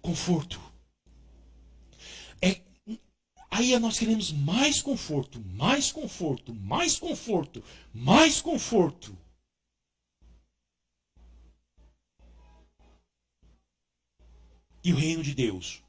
Conforto. Aí nós queremos mais conforto, mais conforto, mais conforto, mais conforto. E o reino de Deus?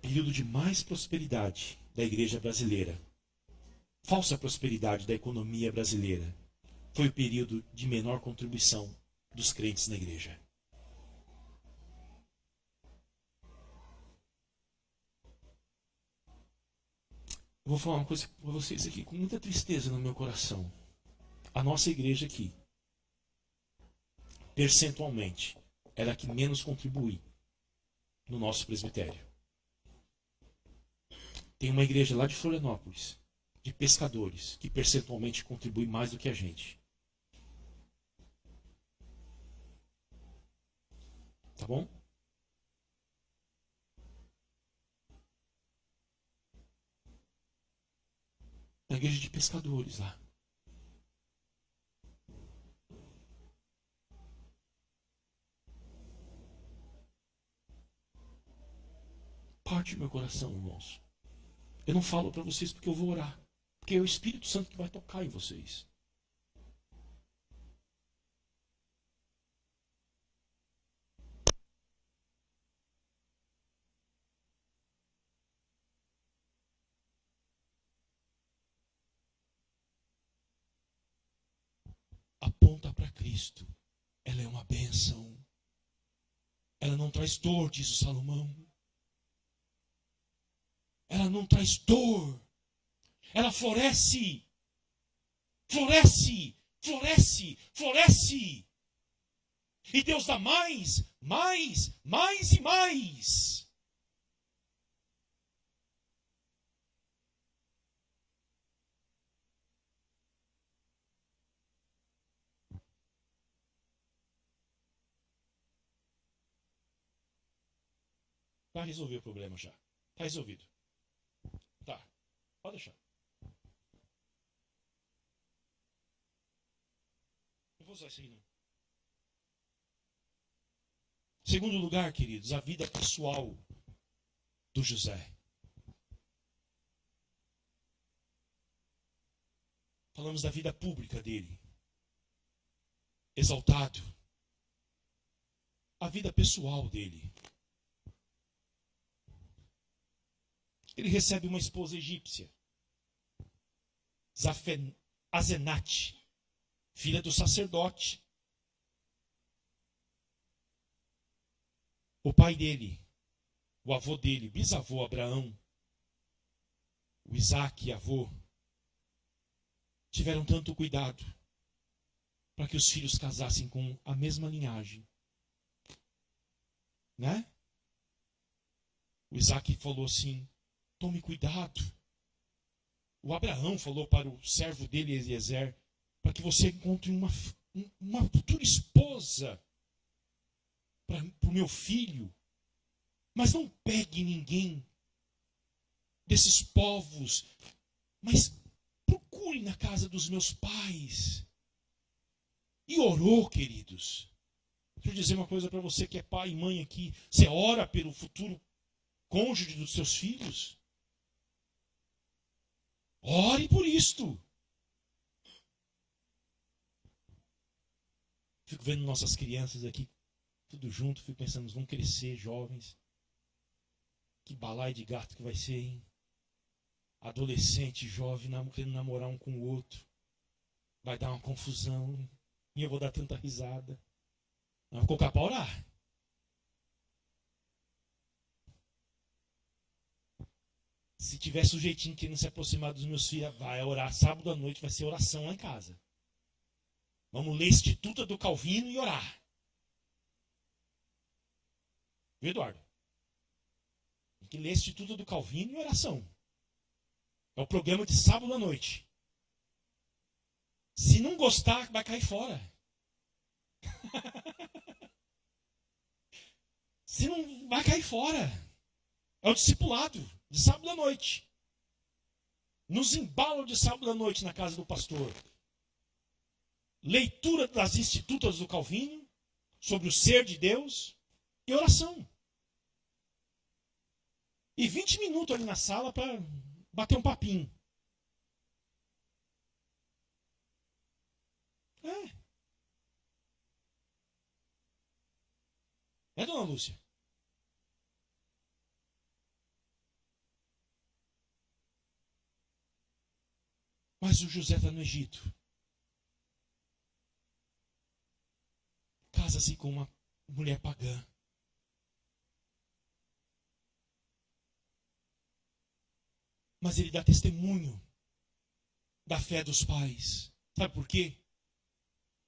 Período de mais prosperidade da igreja brasileira. Falsa prosperidade da economia brasileira. Foi o período de menor contribuição dos crentes na igreja. Eu vou falar uma coisa para vocês aqui com muita tristeza no meu coração. A nossa igreja aqui, percentualmente, era a que menos contribui no nosso presbitério. Tem uma igreja lá de Florianópolis, de pescadores, que percentualmente contribui mais do que a gente. Tá bom? Na igreja de pescadores lá. parte do meu coração, irmãos. Eu não falo para vocês porque eu vou orar. Porque é o Espírito Santo que vai tocar em vocês. Aponta para Cristo. Ela é uma bênção. Ela não traz dor, diz o Salomão. Ela não traz dor. Ela floresce. Floresce. Floresce. Floresce. E Deus dá mais, mais, mais e mais. Vai resolver o problema já. Está resolvido. Tá. Pode deixar. Não vou usar isso aí, não. Segundo lugar, queridos, a vida pessoal do José. Falamos da vida pública dele. Exaltado. A vida pessoal dele. Ele recebe uma esposa egípcia, Azenate, filha do sacerdote. O pai dele, o avô dele, bisavô Abraão, o Isaac, avô, tiveram tanto cuidado para que os filhos casassem com a mesma linhagem. Né? O Isaac falou assim: tome cuidado. O Abraão falou para o servo dele, Eliezer, para que você encontre uma futura esposa para o meu filho. Mas não pegue ninguém desses povos, mas procure na casa dos meus pais. E orou, queridos. Deixa eu dizer uma coisa para você que é pai e mãe aqui. Você ora pelo futuro cônjuge dos seus filhos? Ore por isto. Fico vendo nossas crianças aqui, tudo junto, fico pensando, vão crescer jovens. Que balaio de gato que vai ser, hein? Adolescente, jovem, querendo namorar um com o outro. Vai dar uma confusão. E eu vou dar tanta risada. Não vou colocar para orar. Se tiver sujeitinho querendo se aproximar dos meus filhos, vai orar. Sábado à noite vai ser oração lá em casa. Vamos ler Instituto do Calvino e orar. Viu, Eduardo? Tem que ler Instituto do Calvino e oração. É o programa de sábado à noite. Se não gostar, vai cair fora. Se não, vai cair fora. É o discipulado de sábado à noite. Nos embala de sábado à noite na casa do pastor. Leitura das Institutas do Calvino sobre o ser de Deus e oração. E 20 minutos ali na sala para bater um papinho. É, dona Lúcia? Mas o José está no Egito. Casa-se com uma mulher pagã. Mas ele dá testemunho da fé dos pais. Sabe por quê?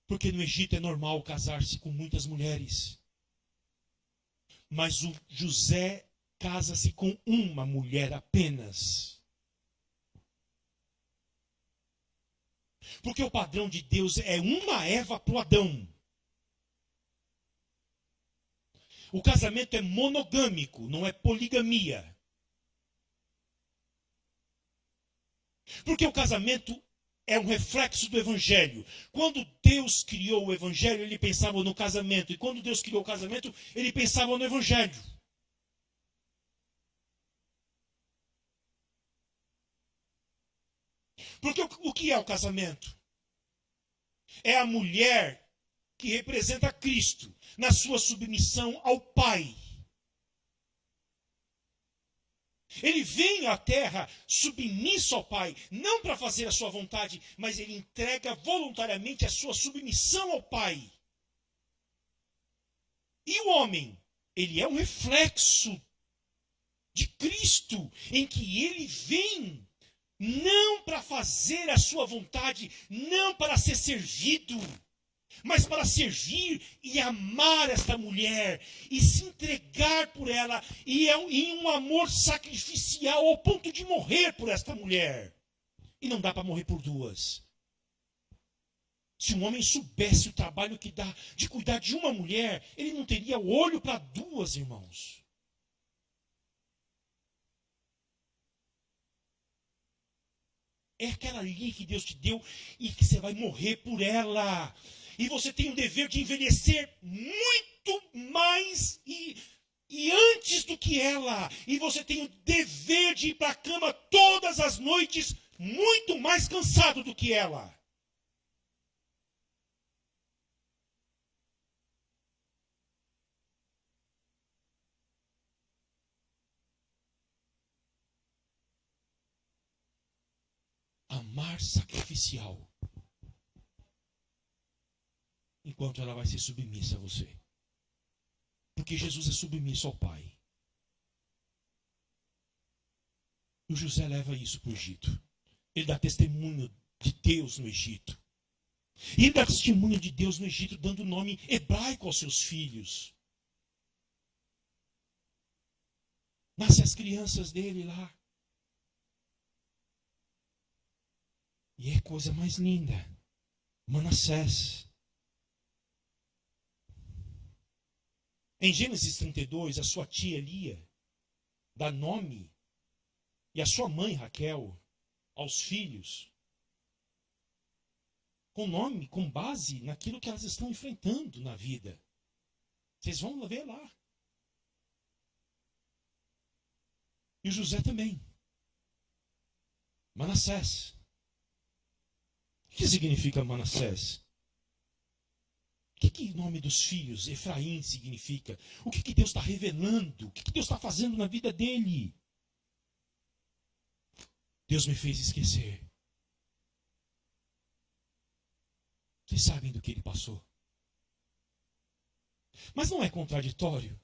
Porque no Egito é normal casar-se com muitas mulheres. Mas o José casa-se com uma mulher apenas. Porque o padrão de Deus é uma Eva para o Adão. O casamento é monogâmico, não é poligamia. Porque o casamento é um reflexo do Evangelho. Quando Deus criou o Evangelho, ele pensava no casamento. E quando Deus criou o casamento, ele pensava no Evangelho. Porque o que é o casamento? É a mulher que representa Cristo na sua submissão ao Pai. Ele vem à terra submisso ao Pai, não para fazer a sua vontade, mas ele entrega voluntariamente a sua submissão ao Pai. E o homem, ele é um reflexo de Cristo, em que ele vem não para fazer a sua vontade, não para ser servido, mas para servir e amar esta mulher, e se entregar por ela, e em um amor sacrificial ao ponto de morrer por esta mulher. E não dá para morrer por duas. Se um homem soubesse o trabalho que dá de cuidar de uma mulher, ele não teria olho para duas, irmãos. É aquela ali que Deus te deu e que você vai morrer por ela. E você tem o dever de envelhecer muito mais e antes do que ela. E você tem o dever de ir para a cama todas as noites muito mais cansado do que ela. Amar sacrificial. Enquanto ela vai ser submissa a você. Porque Jesus é submisso ao Pai. E o José leva isso para o Egito. Ele dá testemunho de Deus no Egito. E ele dá testemunho de Deus no Egito, dando nome hebraico aos seus filhos. Nascem as crianças dele lá. E é coisa mais linda. Manassés. Em Gênesis 32, a sua tia Lia dá nome, e a sua mãe Raquel, aos filhos, com nome, com base naquilo que elas estão enfrentando na vida. Vocês vão ver lá. E o José também. Manassés. O que significa Manassés? O que o nome dos filhos, Efraim, significa? O que Deus está revelando? O que Deus está fazendo na vida dele? Deus me fez esquecer. Vocês sabem do que ele passou. Mas não é contraditório.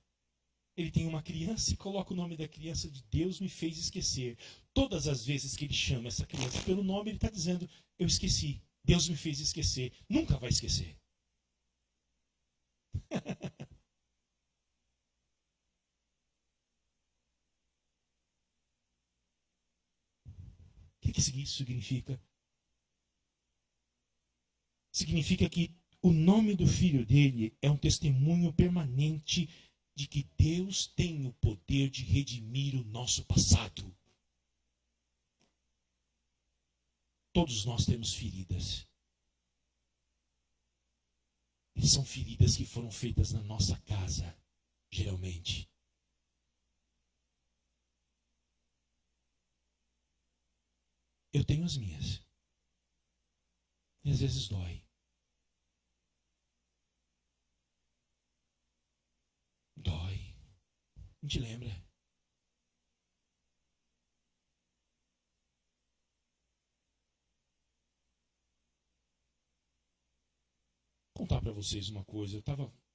Ele tem uma criança e coloca o nome da criança de Deus me fez esquecer. Todas as vezes que ele chama essa criança pelo nome, ele está dizendo, eu esqueci. Deus me fez esquecer. Nunca vai esquecer. O que isso significa? Significa que o nome do filho dele é um testemunho permanente de que Deus tem o poder de redimir o nosso passado. Todos nós temos feridas. E são feridas que foram feitas na nossa casa, geralmente. Eu tenho as minhas. E às vezes dói. Dói. A gente lembra. Vou contar para vocês uma coisa.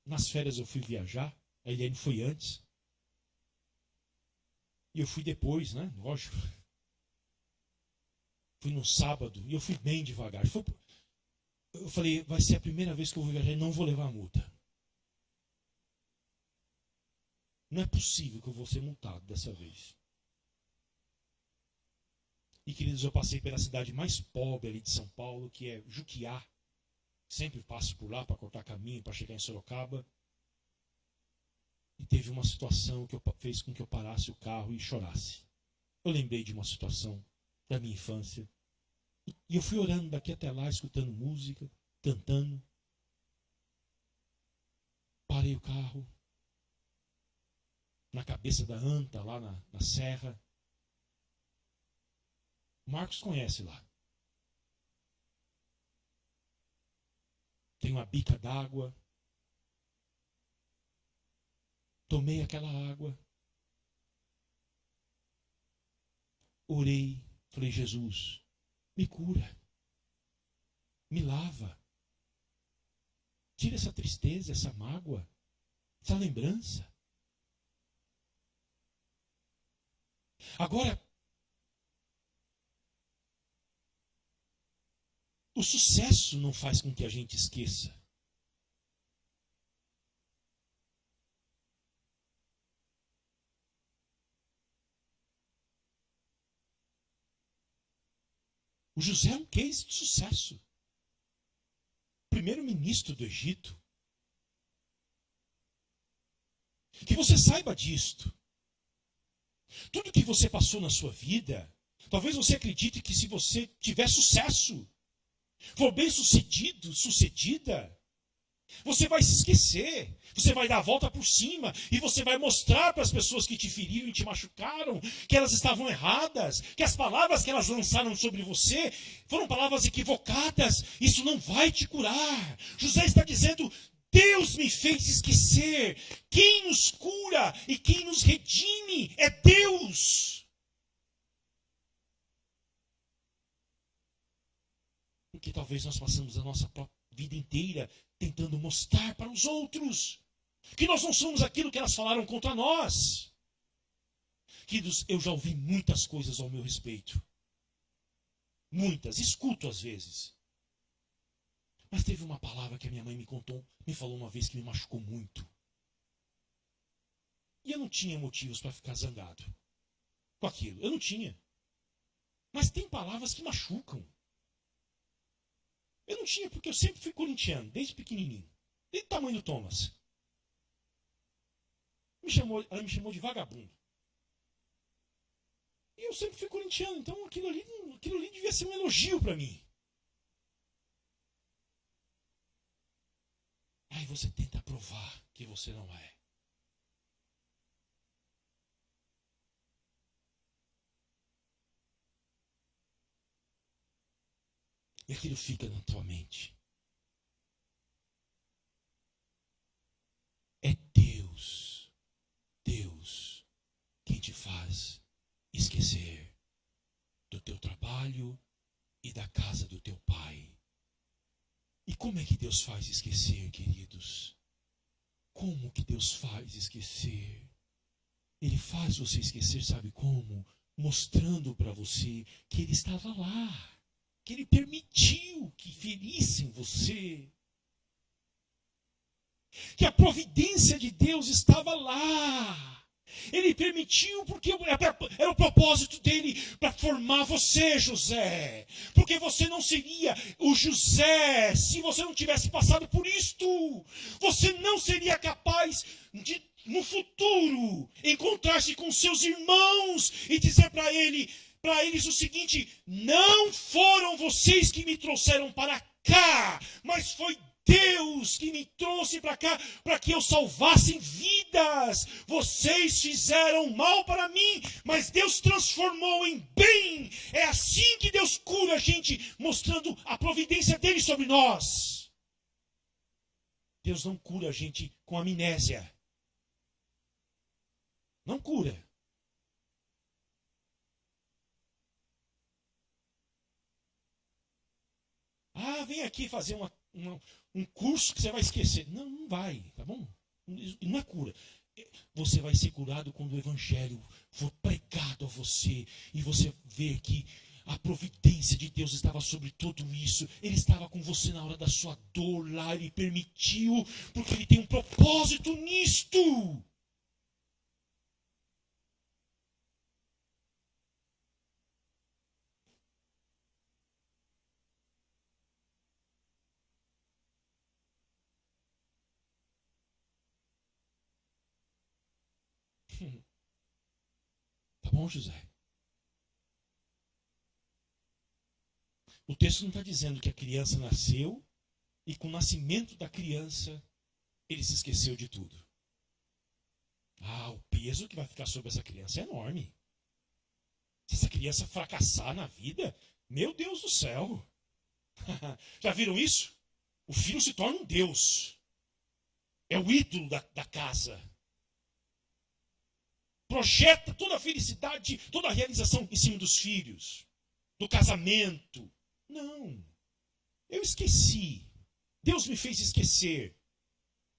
Nas férias eu fui viajar. A Eliane foi antes. E eu fui depois, né? Lógico. Fui no sábado e eu fui bem devagar. Eu falei, vai ser a primeira vez que eu vou viajar e não vou levar multa. Não é possível que eu vou ser multado dessa vez. E, queridos, eu passei pela cidade mais pobre ali de São Paulo, que é Juquiá. Sempre passo por lá para cortar caminho, para chegar em Sorocaba. E teve uma situação que fez com que eu parasse o carro e chorasse. Eu lembrei de uma situação da minha infância. E eu fui orando daqui até lá, escutando música, cantando. Parei o carro. Na cabeça da anta, lá na serra. Marcos conhece lá. Tem uma bica d'água. Tomei aquela água. Orei. Falei, Jesus, me cura. Me lava. Tira essa tristeza, essa mágoa, essa lembrança. Agora, o sucesso não faz com que a gente esqueça. O José é um case de sucesso. Primeiro-ministro do Egito. Que você saiba disto. Tudo que você passou na sua vida, talvez você acredite que se você tiver sucesso, for bem sucedida, você vai se esquecer, você vai dar a volta por cima e você vai mostrar para as pessoas que te feriram e te machucaram que elas estavam erradas, que as palavras que elas lançaram sobre você foram palavras equivocadas. Isso não vai te curar. José está dizendo, Deus me fez esquecer. Quem nos cura e quem nos redime é Deus. Porque talvez nós passamos a nossa vida inteira tentando mostrar para os outros que nós não somos aquilo que elas falaram contra nós. Queridos, eu já ouvi muitas coisas ao meu respeito. Muitas, escuto às vezes. Mas teve uma palavra que a minha mãe me falou uma vez que me machucou muito. E eu não tinha motivos para ficar zangado com aquilo. Eu não tinha. Mas tem palavras que machucam. Eu não tinha, porque eu sempre fui corintiano, desde pequenininho. Desde o tamanho do Thomas. Ela me chamou de vagabundo. E eu sempre fui corintiano, então aquilo ali devia ser um elogio para mim. Aí você tenta provar que você não é. E aquilo fica na tua mente. É Deus, quem te faz esquecer do teu trabalho e da casa do teu pai. E como é que Deus faz esquecer, queridos? Como que Deus faz esquecer? Ele faz você esquecer, sabe como? Mostrando para você que Ele estava lá. Que Ele permitiu que ferissem você. Que a providência de Deus estava lá. Ele permitiu porque era o propósito dele para formar você, José. Porque você não seria o José se você não tivesse passado por isto. Você não seria capaz de, no futuro, encontrar-se com seus irmãos e dizer para eles o seguinte: não foram vocês que me trouxeram para cá, mas foi Deus que me trouxe para cá para que eu salvasse vidas. Vocês fizeram mal para mim, mas Deus transformou em bem. É assim que Deus cura a gente, mostrando a providência dele sobre nós. Deus não cura a gente com amnésia. Não cura. Ah, vem aqui fazer um curso que você vai esquecer. Não, não vai, tá bom? Não é cura. Você vai ser curado quando o evangelho for pregado a você e você ver que a providência de Deus estava sobre tudo isso. Ele estava com você na hora da sua dor lá, Ele permitiu, porque Ele tem um propósito nisto. Tá bom, José? O texto não está dizendo que a criança nasceu e com o nascimento da criança ele se esqueceu de tudo. Ah, o peso que vai ficar sobre essa criança é enorme. Se essa criança fracassar na vida, meu Deus do céu. Já viram isso? O filho se torna um Deus. É o ídolo da casa. Projeta toda a felicidade, toda a realização em cima dos filhos, do casamento. Não. Eu esqueci. Deus me fez esquecer.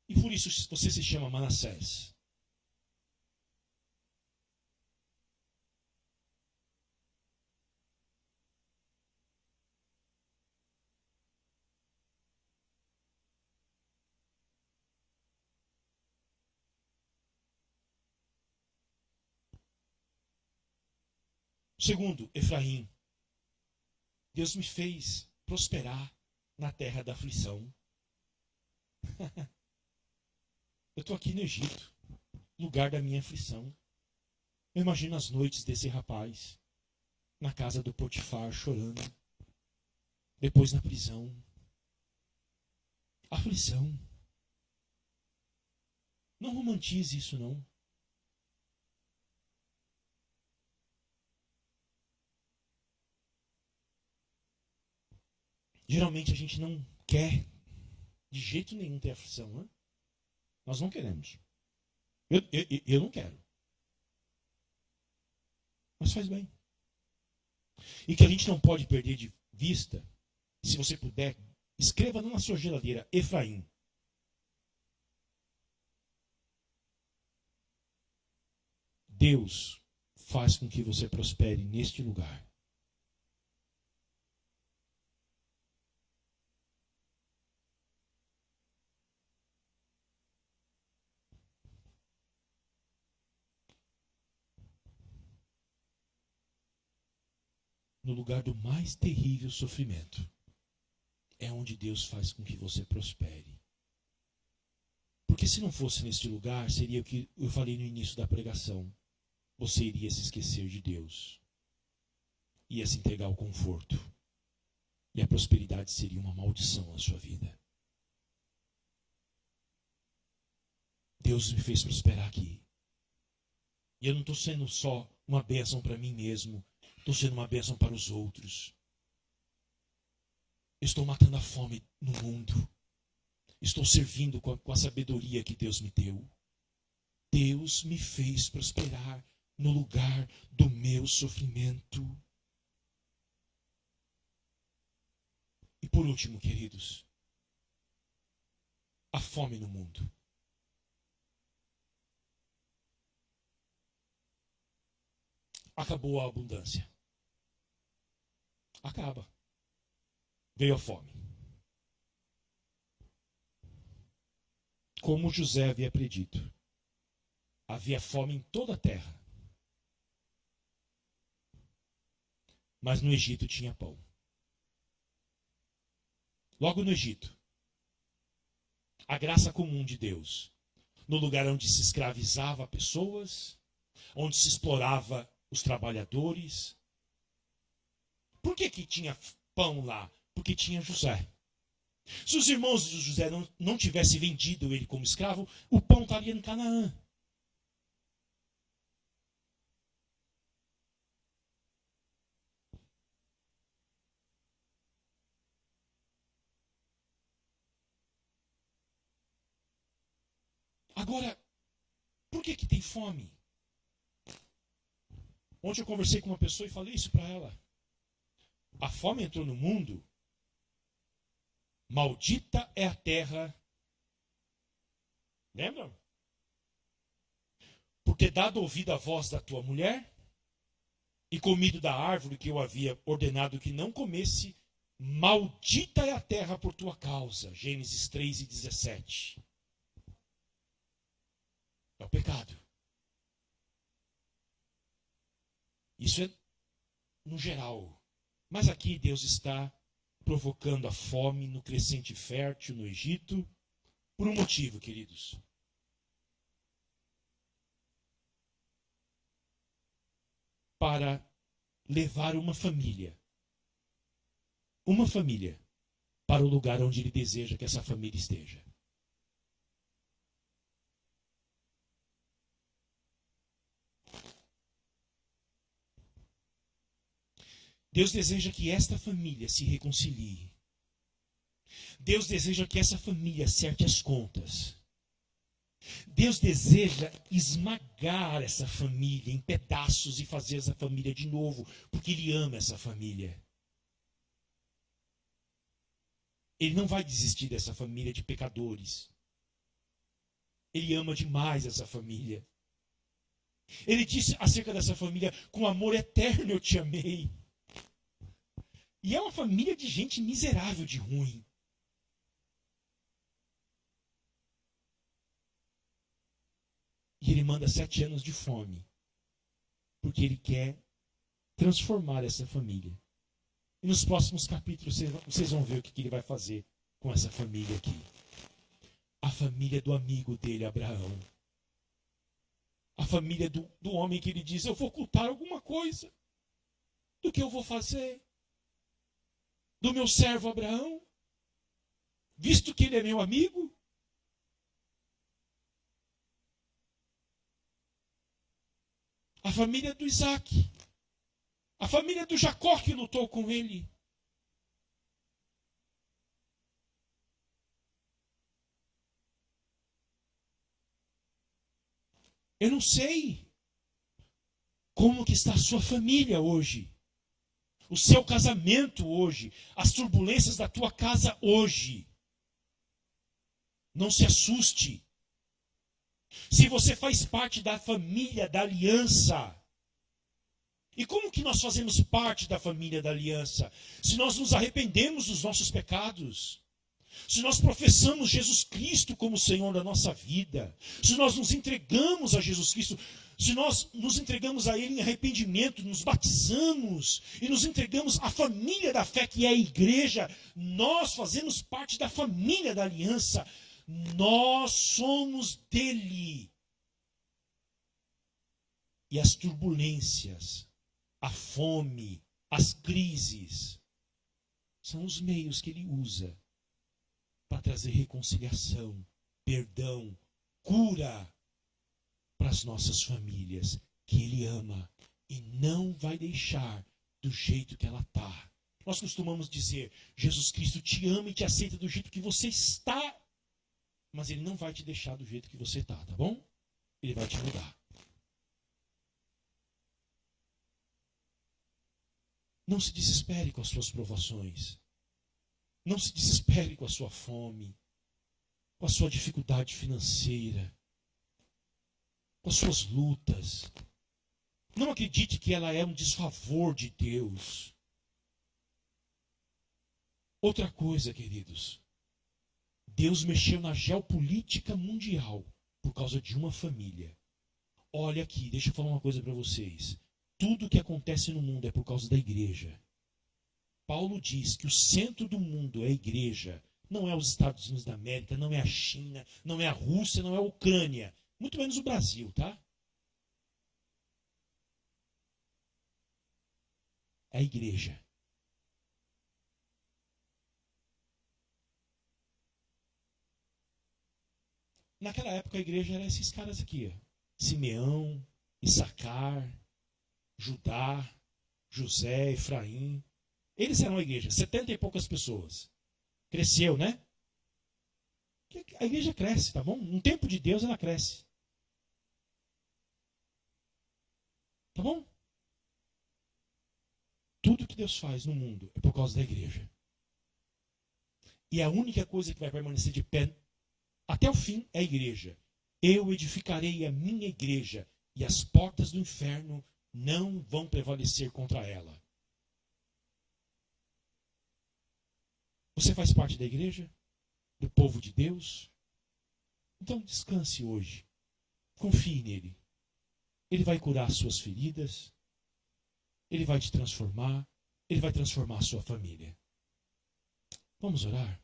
E por isso você se chama Manassés. Segundo, Efraim. Deus me fez prosperar na terra da aflição. Eu estou aqui no Egito, lugar da minha aflição. Eu imagino as noites desse rapaz, na casa do Potifar, chorando. Depois na prisão. Aflição. Não romantize isso, não. Geralmente a gente não quer de jeito nenhum ter aflição, né? Nós não queremos. Eu não quero. Mas faz bem. E que a gente não pode perder de vista, se você puder, escreva na sua geladeira, Efraim. Deus faz com que você prospere neste lugar. No lugar do mais terrível sofrimento, é onde Deus faz com que você prospere. Porque se não fosse neste lugar, seria o que eu falei no início da pregação. Você iria se esquecer de Deus. Ia se entregar ao conforto. E a prosperidade seria uma maldição na sua vida. Deus me fez prosperar aqui. E eu não estou sendo só uma bênção para mim mesmo. Estou sendo uma bênção para os outros. Estou matando a fome no mundo. Estou servindo com a sabedoria que Deus me deu. Deus me fez prosperar no lugar do meu sofrimento. E por último, queridos, a fome no mundo. Acabou a abundância. Acaba. Veio a fome. Como José havia predito, havia fome em toda a terra. Mas no Egito tinha pão. Logo no Egito, a graça comum de Deus, no lugar onde se escravizava pessoas, onde se explorava os trabalhadores. Por que tinha pão lá? Porque tinha José. Se os irmãos de José não tivessem vendido ele como escravo, o pão estaria em Canaã. Agora, por que tem fome? Ontem eu conversei com uma pessoa e falei isso para ela. A fome entrou no mundo. Maldita é a terra. Lembram? Por ter dado ouvido à voz da tua mulher e comido da árvore que eu havia ordenado que não comesse, maldita é a terra por tua causa. Gênesis 3:17. É o pecado. Isso é no geral. Mas aqui Deus está provocando a fome no crescente fértil no Egito, por um motivo, queridos. Para levar uma família para o lugar onde Ele deseja que essa família esteja. Deus deseja que esta família se reconcilie. Deus deseja que essa família acerte as contas. Deus deseja esmagar essa família em pedaços e fazer essa família de novo, porque Ele ama essa família. Ele não vai desistir dessa família de pecadores. Ele ama demais essa família. Ele disse acerca dessa família: com amor eterno eu te amei. E é uma família de gente miserável, de ruim. E ele manda 7 anos de fome, porque ele quer transformar essa família. E nos próximos capítulos vocês vão ver o que ele vai fazer com essa família aqui. A família do amigo dele, Abraão. A família do homem que ele diz: eu vou ocultar alguma coisa do que eu vou fazer do meu servo Abraão, visto que ele é meu amigo. A família do Isaac, a família do Jacó que lutou com ele. Eu não sei como que está a sua família hoje, o seu casamento hoje, as turbulências da tua casa hoje. Não se assuste. Se você faz parte da família da aliança. E como que nós fazemos parte da família da aliança? Se nós nos arrependemos dos nossos pecados. Se nós professamos Jesus Cristo como Senhor da nossa vida. Se nós nos entregamos a Jesus Cristo. Se nós nos entregamos a Ele em arrependimento, nos batizamos e nos entregamos à família da fé que é a igreja. Nós fazemos parte da família da aliança. Nós somos dele. E as turbulências, a fome, as crises, são os meios que ele usa para trazer reconciliação, perdão, cura para as nossas famílias, que ele ama e não vai deixar do jeito que ela está. Nós costumamos dizer: Jesus Cristo te ama e te aceita do jeito que você está. Mas ele não vai te deixar do jeito que você está, tá bom? Ele vai te mudar. Não se desespere com as suas provações. Não se desespere com a sua fome, com a sua dificuldade financeira, com as suas lutas. Não acredite que ela é um desfavor de Deus. Outra coisa, queridos. Deus mexeu na geopolítica mundial por causa de uma família. Olha aqui, deixa eu falar uma coisa para vocês. Tudo que acontece no mundo é por causa da igreja. Paulo diz que o centro do mundo é a igreja. Não é os Estados Unidos da América, não é a China, não é a Rússia, não é a Ucrânia. Muito menos o Brasil, tá? É a igreja. Naquela época a igreja era esses caras aqui, ó. Simeão, Issacar, Judá, José, Efraim. Eles eram a igreja, 70 e poucas pessoas. Cresceu, né? A igreja cresce, tá bom? No tempo de Deus ela cresce. Tá bom? Tudo que Deus faz no mundo é por causa da igreja. E a única coisa que vai permanecer de pé até o fim é a igreja. Eu edificarei a minha igreja e as portas do inferno não vão prevalecer contra ela. Você faz parte da igreja? Do povo de Deus? Então descanse hoje. Confie nele. Ele vai curar as suas feridas. Ele vai te transformar. Ele vai transformar a sua família. Vamos orar?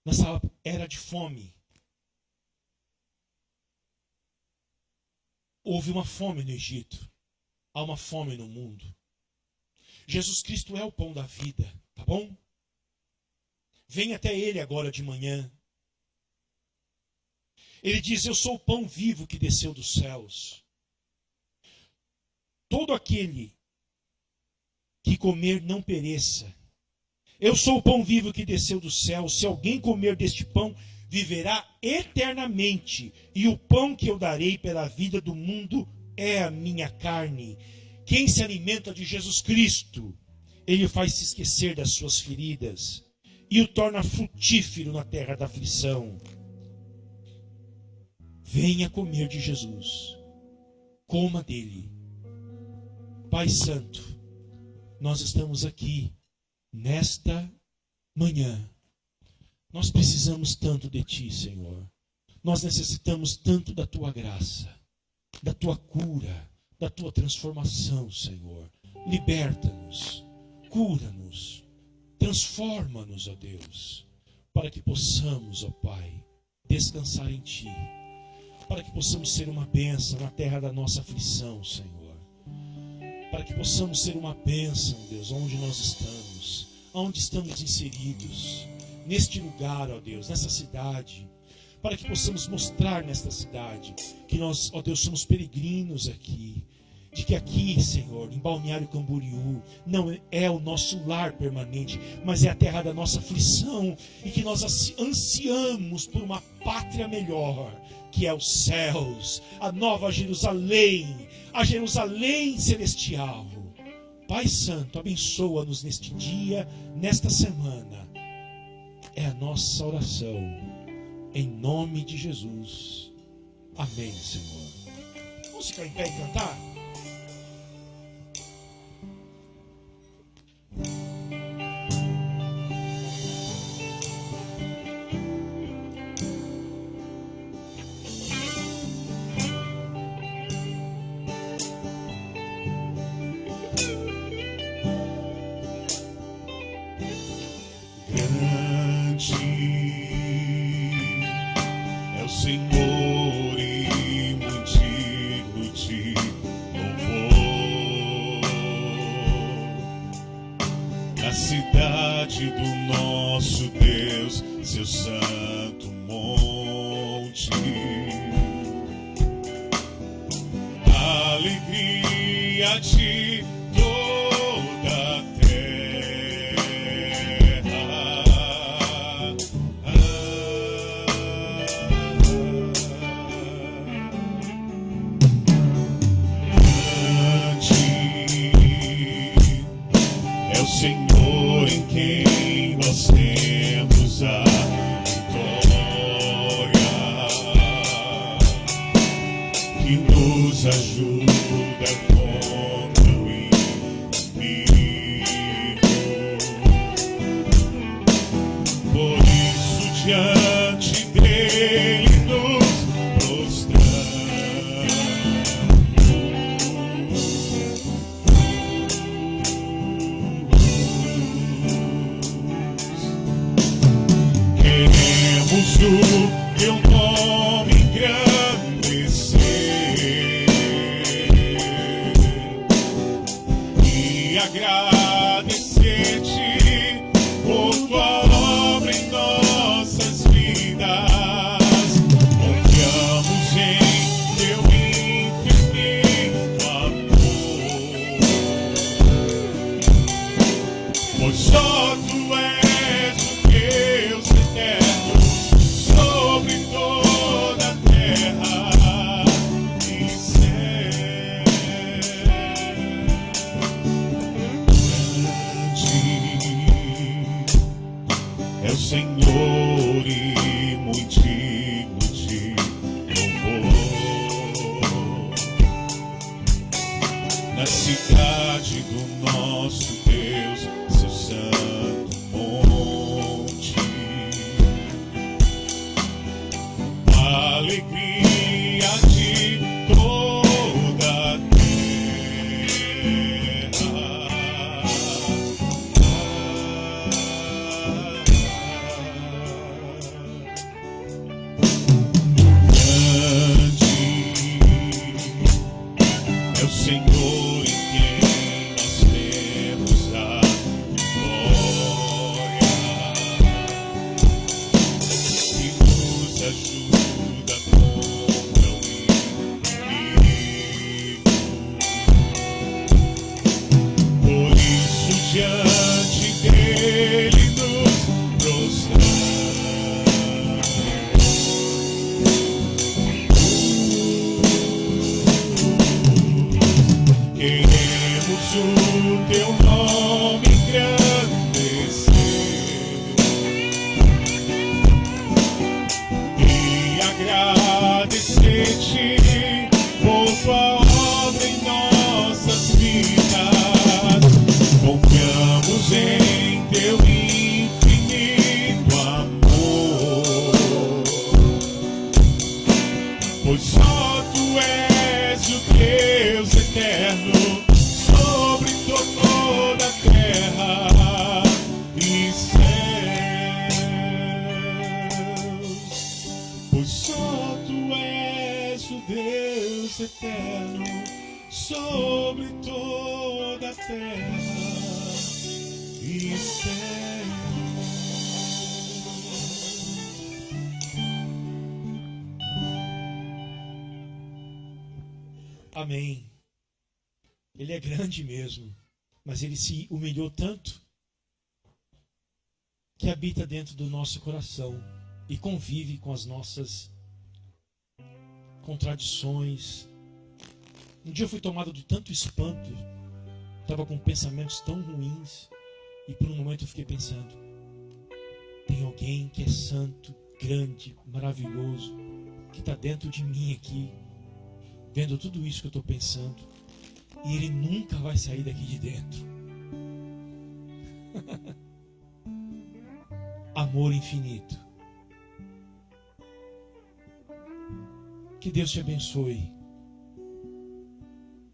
Nessa era de fome, houve uma fome no Egito. Há uma fome no mundo. Jesus Cristo é o pão da vida, tá bom? Vem até Ele agora de manhã. Ele diz: eu sou o pão vivo que desceu dos céus. Todo aquele que comer não pereça. Eu sou o pão vivo que desceu do céu. Se alguém comer deste pão, viverá eternamente. E o pão que eu darei pela vida do mundo é a minha carne. Quem se alimenta de Jesus Cristo, ele faz se esquecer das suas feridas e o torna frutífero na terra da aflição. Venha comer de Jesus. Coma dele. Pai Santo, nós estamos aqui nesta manhã. Nós precisamos tanto de Ti, Senhor. Nós necessitamos tanto da Tua graça, da Tua cura, da Tua transformação, Senhor. Liberta-nos, cura-nos, transforma-nos, ó Deus, para que possamos, ó Pai, descansar em Ti, para que possamos ser uma bênção na terra da nossa aflição, Senhor. Para que possamos ser uma bênção, Deus, onde nós estamos, onde estamos inseridos, neste lugar, ó Deus, nessa cidade, para que possamos mostrar nesta cidade que nós, ó Deus, somos peregrinos aqui, de que aqui, Senhor, em Balneário Camboriú, não é o nosso lar permanente, mas é a terra da nossa aflição, e que nós ansiamos por uma pátria melhor, que é os céus, a nova Jerusalém, a Jerusalém celestial. Pai Santo, abençoa-nos neste dia, nesta semana. É a nossa oração, em nome de Jesus. Amém, Senhor. Vamos ficar em pé e cantar? Senhor, e muito digno de louvor, na cidade do nosso Deus, seu santo monte. Alegria de toda a Senhor, em quem nós temos a vitória, que nos ajuda contra o inimigo. Por isso, diante dele nos prostramos. O teu nome engrandecer e agradecer-te por tua obra em nossas vidas. Confiamos em teu infinito amor, pois só tu és o Deus eterno sobre toda a terra e céu. Grande é o Senhor e muito digno de louvor, na cidade do nosso Deus, seu santo monte. Alegria de toda a Grande é o Senhor em quem nós temos a glória, que nos ajuda. diante dele nos prostramos. Queremos o teu nome engrandecer e agradecer-te por tua obra em nossas vidas. Confiamos em teu infinito amor, pois só tu és o Deus eterno sobre toda a terra e céus. Pois só tu és o Deus eterno sobre toda a terra e céus. Amém. Ele é grande mesmo, mas ele se humilhou tanto que habita dentro do nosso coração e convive com as nossas contradições. Um dia eu fui tomado de tanto espanto, estava com pensamentos tão ruins, e por um momento eu fiquei pensando: tem alguém que é santo, grande, maravilhoso, que está dentro de mim aqui, vendo tudo isso que eu estou pensando, e ele nunca vai sair daqui de dentro. Amor infinito. Que Deus te abençoe.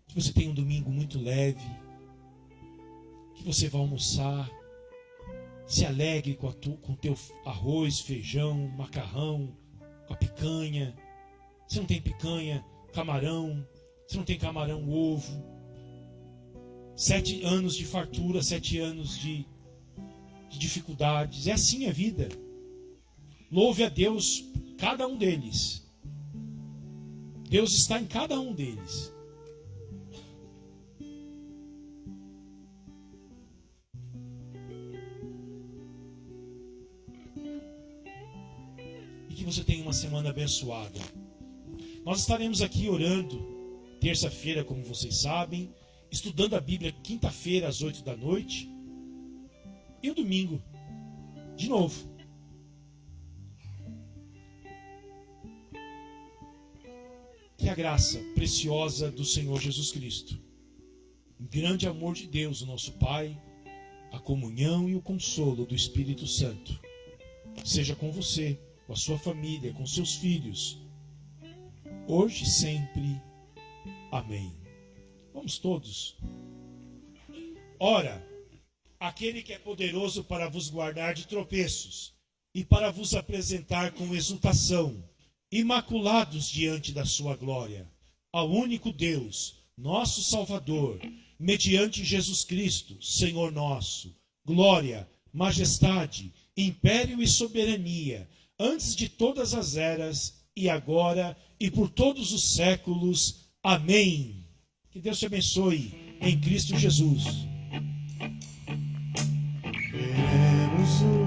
Que você tenha um domingo muito leve. Que você vá almoçar, se alegre com o teu arroz, feijão, macarrão, com a picanha. Se não tem picanha, camarão. Se não tem camarão, ovo. 7 anos de fartura, 7 anos de dificuldades. É assim a vida. Louve a Deus, cada um deles. Deus está em cada um deles. E que você tenha uma semana abençoada. Nós estaremos aqui orando terça-feira, como vocês sabem, estudando a Bíblia quinta-feira às 8 da noite e o domingo de novo. Que a graça preciosa do Senhor Jesus Cristo, o grande amor de Deus, o nosso Pai, a comunhão e o consolo do Espírito Santo seja com você, com a sua família, com seus filhos, hoje e sempre. Amém. Vamos todos. Ora, aquele que é poderoso para vos guardar de tropeços e para vos apresentar com exultação, imaculados diante da sua glória, ao único Deus, nosso Salvador, mediante Jesus Cristo, Senhor nosso, glória, majestade, império e soberania, antes de todas as eras, e agora e por todos os séculos. Amém. Que Deus te abençoe em Cristo Jesus. Queremos